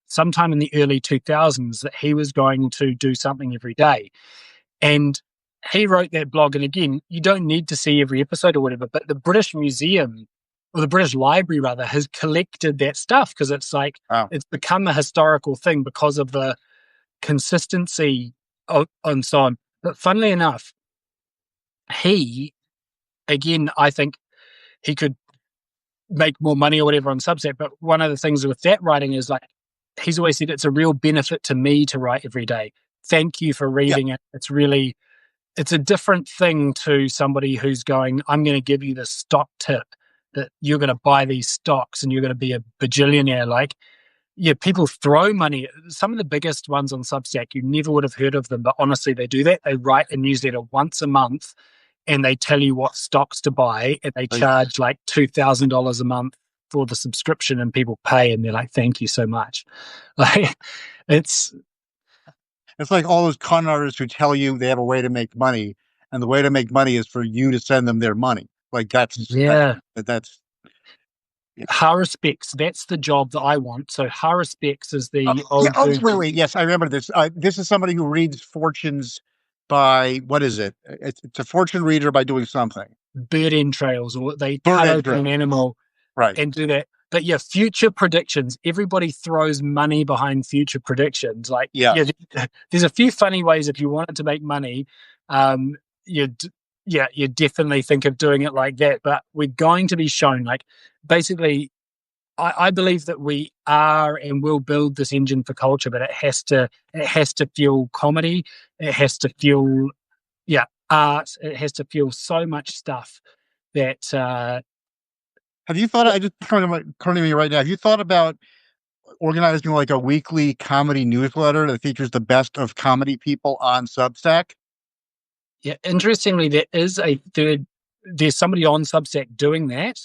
sometime in the early 2000s that he was going to do something every day. And he wrote that blog, and again, you don't need to see every episode or whatever, but the British Museum or the British Library rather, has collected that stuff because it's like Wow. it's become a historical thing because of the consistency and so on. But funnily enough, he again, I think he could make more money or whatever on Substack. But one of the things with that writing is like he's always said it's a real benefit to me to write every day. Thank you for Yeah. reading it. It's a different thing to somebody who's going, I'm going to give you the stock tip that you're going to buy these stocks and you're going to be a bajillionaire. Like, yeah, people throw money. Some of the biggest ones on Substack, you never would have heard of them, but honestly, they do that. They write a newsletter once a month and they tell you what stocks to buy and they Like, charge like $2,000 a month for the subscription and people pay and they're like, thank you so much. Like, it's, it's like all those con artists who tell you they have a way to make money, and the way to make money is for you to send them their money. Like yeah. that's yeah. Haruspex, that's the job that I want. So Haruspex is the Yeah. old Oh, version. wait. Yes, I remember this. This is somebody who reads fortunes by what is it? It's a fortune reader by doing something. Bird entrails, or they Bird cut open entrails. an animal Right. and do that. But yeah, future predictions. Everybody throws money behind future predictions. Like, Yeah. yeah, there's a few funny ways if you wanted to make money. Um, you definitely think of doing it like that. But we're going to be shown, like, basically, I believe that we are and will build this engine for culture, but it has to fuel comedy. It has to fuel, art. It has to fuel so much stuff that Have you thought? I just occurring to me right now. Have you thought about organizing like a weekly comedy newsletter that features the best of comedy people on Substack? yeah, interestingly, there's somebody on Substack doing that.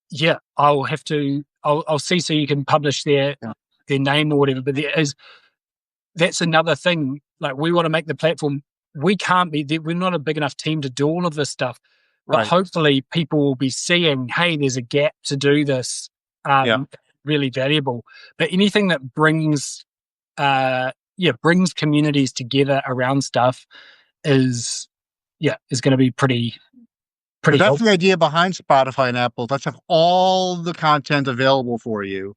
Yeah, I'll see so you can publish Yeah. their name or whatever. But that's another thing. Like we want to make the platform. We can't be. We're not a big enough team to do all of this stuff. But Right. hopefully, people will be seeing, hey, there's a gap to do this. Yeah. Really valuable. But anything that brings communities together around stuff is going to be pretty Because that's helpful. the idea behind Spotify and Apple. Let's have all the content available for you,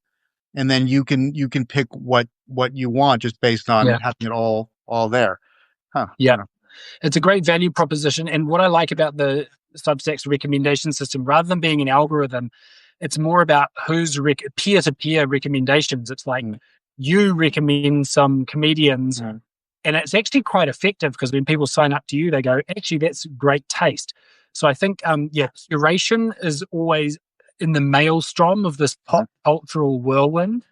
and then you can pick what you want just based on Yeah, having it all there. Huh. I yeah. don't know. It's a great value proposition. And what I like about the Substack's recommendation system, rather than being an algorithm, it's more about who's peer-to-peer recommendations. It's like Mm. you recommend some comedians, Mm. and it's actually quite effective because when people sign up to you, they go, actually, that's great taste. So I think, curation is always in the maelstrom of this pop cultural whirlwind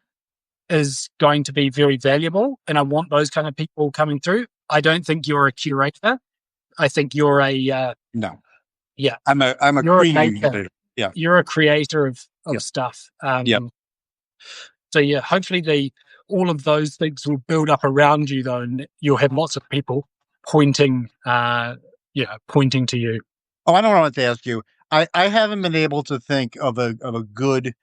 is going to be very valuable. And I want those kind of people coming through. I don't think you're a curator. I think you're No, yeah, I'm a you're a preview maker. user. Yeah. You're a creator of Yeah. stuff. Yeah. So yeah, hopefully all of those things will build up around you though, and you'll have lots of people pointing to you. Oh, I don't know what to ask you. I haven't been able to think of a good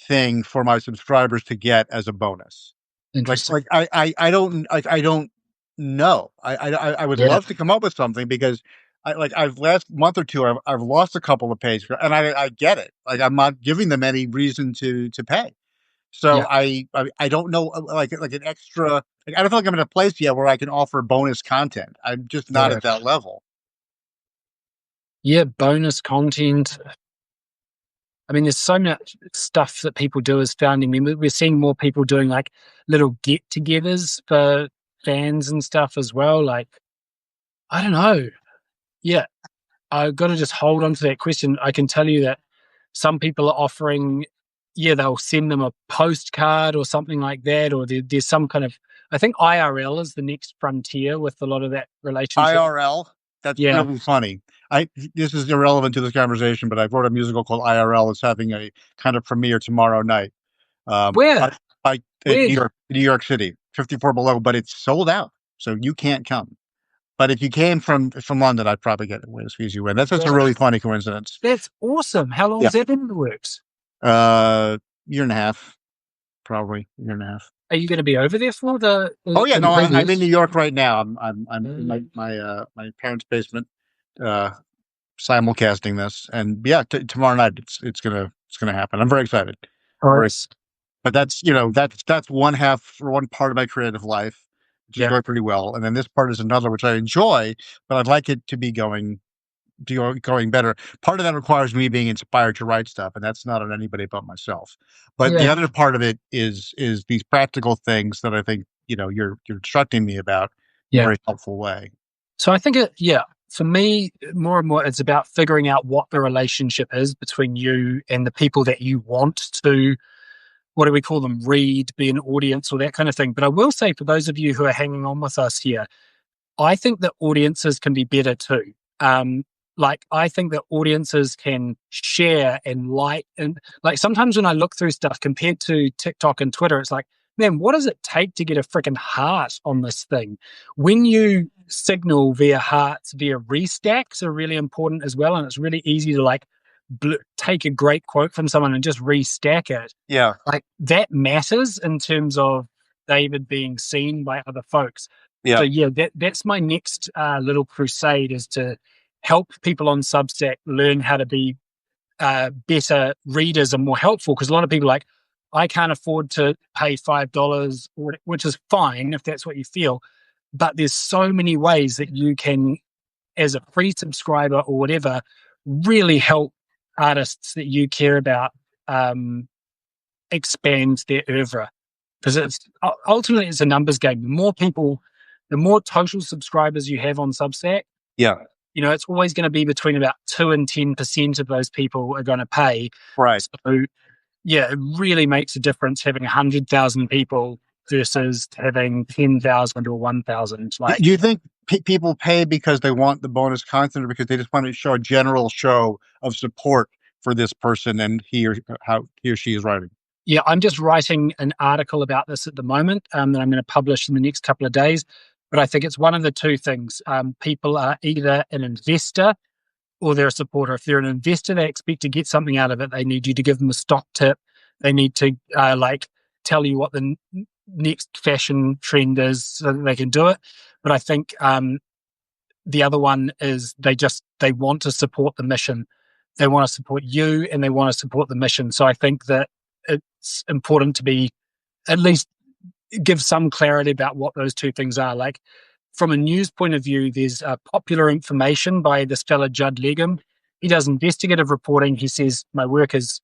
thing for my subscribers to get as a bonus. Interesting. I don't know. I would Yeah. love to come up with something because I've last month or two I've lost a couple of pays and I get it. Like I'm not giving them any reason to pay. So Yeah. I don't know like an extra. Like, I don't feel like I'm in a place yet where I can offer bonus content. I'm just not Yeah. at that level. Yeah. Bonus content. I mean, there's so much stuff that people do as founding members. We're seeing more people doing like little get-togethers for fans and stuff as well. Like, I don't know. Yeah, I've got to just hold on to that question. I can tell you that some people are offering, they'll send them a postcard or something like that, or there's some kind of. I think IRL is the next frontier with a lot of that relationship. IRL. That's Yeah. really funny. This is irrelevant to this conversation, but I wrote a musical called IRL. It's having a kind of premiere tomorrow night. Where? In Where? New York City, 54 below, but it's sold out, so you can't come. But if you came from London, I'd probably get it way as easy win. That's just a really funny coincidence. That's awesome. How long Yeah. has that been in the works? Year and a half, probably year and a half. Are you going to be over there for the? Oh yeah, the no, I'm previews? in New York right now. I'm in my parents' basement, simulcasting this, and yeah, tomorrow night it's gonna happen. I'm very excited. Oh, Very, it's but that's one half or one part of my creative life, which is yeah, going pretty well, and then this part is another which I enjoy, but I'd like it to be going better. Part of that requires me being inspired to write stuff, and that's not on anybody but myself. But the yeah, other part of it is these practical things that I think you're instructing me about in a yeah. very helpful way. So I think for me, more and more, it's about figuring out what the relationship is between you and the people that you want to, what do we call them, read, be an audience or that kind of thing. But I will say for those of you who are hanging on with us here, I think that audiences can be better too. Um, like I think that audiences can share and like, and like sometimes when I look through stuff compared to TikTok and Twitter, it's like, man, what does it take to get a freaking heart on this thing? When you signal via hearts, via restacks are really important as well, and it's really easy to like take a great quote from someone and just restack it. Yeah, Like that matters in terms of David being seen by other folks. So yeah, yeah, that's my next little crusade is to help people on Substack learn how to be better readers and more helpful. Because a lot of people are like, I can't afford to pay $5, which is fine if that's what you feel. But there's so many ways that you can, as a free subscriber or whatever, really help artists that you care about expand their oeuvre. Because it's ultimately it's a numbers game. The more people, the more total subscribers you have on Substack, yeah. it's always going to be between about 2 and 10% of those people are going to pay. Right. So yeah, it really makes a difference having 100,000 people versus having 10,000 or 1,000. Do you think people pay because they want the bonus content, or because they just want to show a general show of support for this person and how he or she is writing? Yeah, I'm just writing an article about this at the moment that I'm going to publish in the next couple of days. But I think it's one of the two things. People are either an investor or they're a supporter. If they're an investor, they expect to get something out of it. They need you to give them a stock tip. They need to tell you what the next fashion trend is so that they can do it. But I think the other one is they want to support the mission. They want to support you and they want to support the mission. So I think that it's important to be at least give some clarity about what those two things are. Like from a news point of view, there's popular information by this fella Judd Legum. He does investigative reporting. He says my work is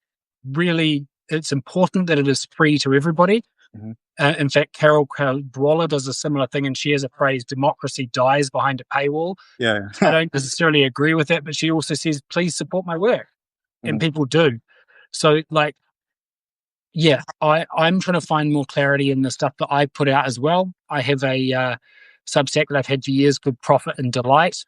really, it's important that it is free to everybody. Mhm. In fact, Carol Brawler does a similar thing, and she has a phrase, democracy dies behind a paywall. Yeah. I don't necessarily agree with that, but she also says, please support my work. And Mhm. people do. So like, yeah, I'm trying to find more clarity in the stuff that I put out as well. I have a Substack that I've had for years called Profit and Delight,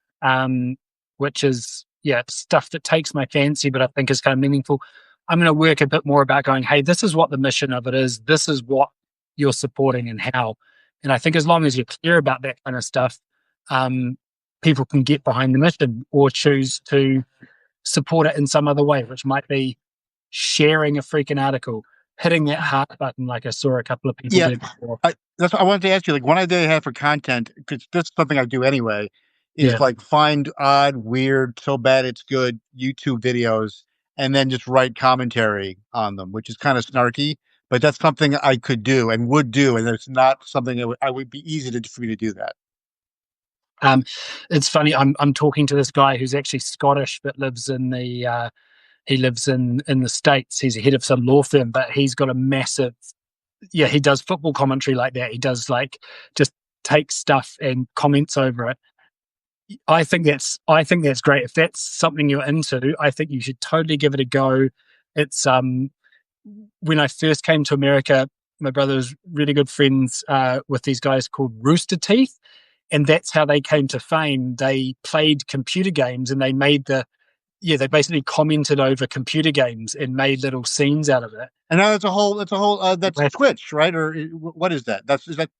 which is, stuff that takes my fancy, but I think is kind of meaningful. I'm going to work a bit more about going, hey, this is what the mission of it is. This is what you're supporting and how. And I think as long as you're clear about that kind of stuff, people can get behind the mission or choose to support it in some other way, which might be sharing a freaking article, hitting that heart button like I saw a couple of people Yeah. do before. That's what I wanted to ask you. Like, one idea I have for content, because this is something I do anyway, is Yeah. like find odd, weird, so bad it's good YouTube videos, and then just write commentary on them, which is kind of snarky. But that's something I could do and would do, and it's not something I would be easy for me to do that. Um, it's funny. I'm talking to this guy who's actually Scottish but lives in the he lives in the States. He's a head of some law firm, but he's got a massive he does football commentary like that. He does like just take stuff and comments over it. I think that's great. If that's something you're into, I think you should totally give it a go. It's when I first came to America, my brother was really good friends with these guys called Rooster Teeth, and that's how they came to fame. They played computer games and they made they basically commented over computer games and made little scenes out of it. And now that's Twitch, right? Or what is that? Is that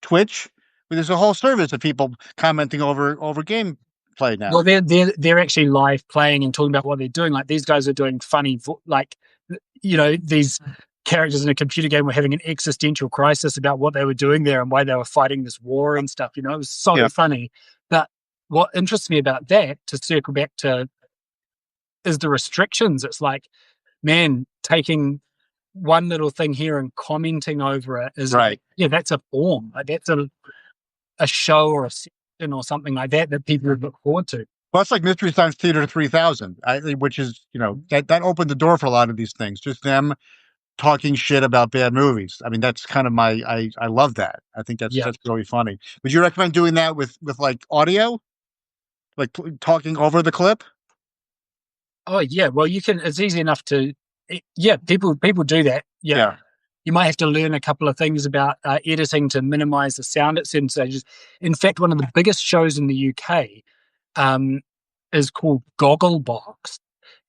Twitch? There's a whole service of people commenting over gameplay now. Well, they're actually live playing and talking about what they're doing. Like these guys are doing funny, these characters in a computer game were having an existential crisis about what they were doing there and why they were fighting this war and stuff. It was so funny. But what interests me about that, to circle back to is the restrictions. It's like, man, taking one little thing here and commenting over it is Right. yeah, that's a form. Like, that's a show or a section or something like that people would look forward to. Well, it's like Mystery Science Theater 3000, which is, that opened the door for a lot of these things. Just them talking shit about bad movies. I mean, that's kind of I love that. I think that's Yeah. that's really funny. Would you recommend doing that with like audio, like talking over the clip? Oh yeah, well you can. It's easy enough to. Yeah, people do that. Yeah. Yeah. You might have to learn a couple of things about editing to minimize the sound at certain stages. In fact, one of the biggest shows in the UK is called Gogglebox,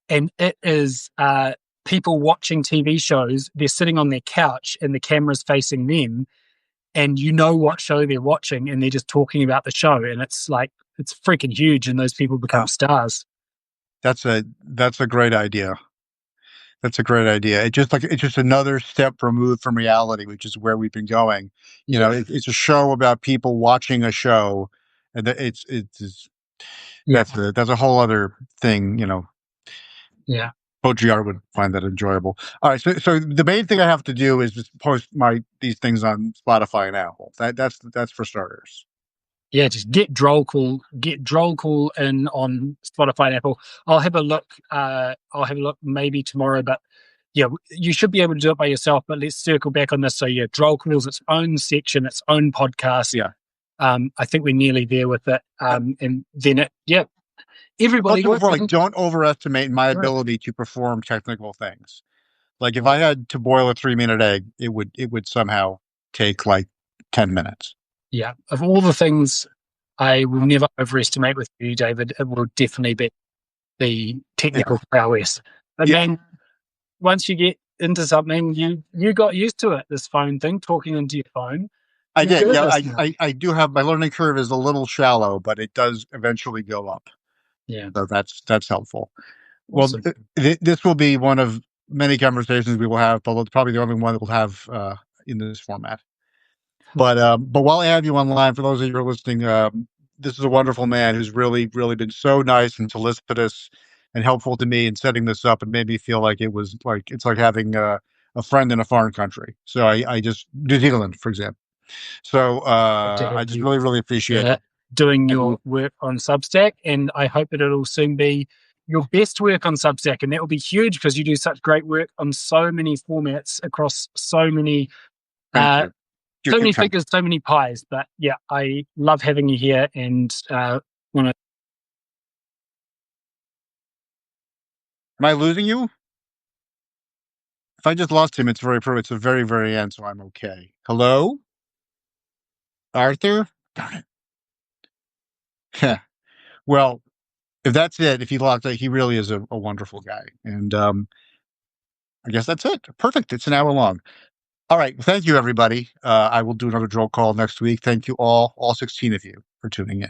and it is people watching TV shows. They're sitting on their couch and the camera's facing them, and you know what show they're watching, and they're just talking about the show, and it's like it's freaking huge, and those people become stars. That's a great idea. That's a great idea. It's just another step removed from reality, which is where we've been going. It's a show about people watching a show, and Yeah. that's a whole other thing. Yeah. OGR would find that enjoyable. All right, so the main thing I have to do is just post these things on Spotify and Apple. That's for starters. Yeah, just get Droll Call, in on Spotify and Apple. I'll have a look. I'll have a look maybe tomorrow, but yeah, you should be able to do it by yourself. But let's circle back on this. So yeah, Droll Call's its own section, its own podcast. Yeah. I think we're nearly there with it. And then everybody. Don't overestimate my ability to perform technical things. Like if I had to boil a 3-minute egg, it would somehow take like 10 minutes. Yeah, of all the things I will never overestimate with you, David, it will definitely be the technical prowess. But then once you get into something, you got used to it, this phone thing, talking into your phone. I did. Yeah, I do have, my learning curve is a little shallow, but it does eventually go up. Yeah. So that's helpful. Awesome. Well, this will be one of many conversations we will have, but it's probably the only one that we'll have in this format. But while I have you online, for those of you who are listening, this is a wonderful man who's really, really been so nice and solicitous and helpful to me in setting this up, and made me feel like it's like having a friend in a foreign country. So I just New Zealand, for example. So I just really, really appreciate it. Doing your work on Substack, and I hope that it'll soon be your best work on Substack, and that will be huge because you do such great work on so many formats across so many so many figures, so many pies. But yeah, I love having you here, and want to. Am I losing you? If I just lost him, it's a very, very end, so I'm okay. Hello? Arthur? Darn it. Well, if that's it, if he locked out, he really is a wonderful guy. And I guess that's it. Perfect. It's an hour long. All right. Thank you, everybody. I will do another Droll Call next week. Thank you all 16 of you, for tuning in.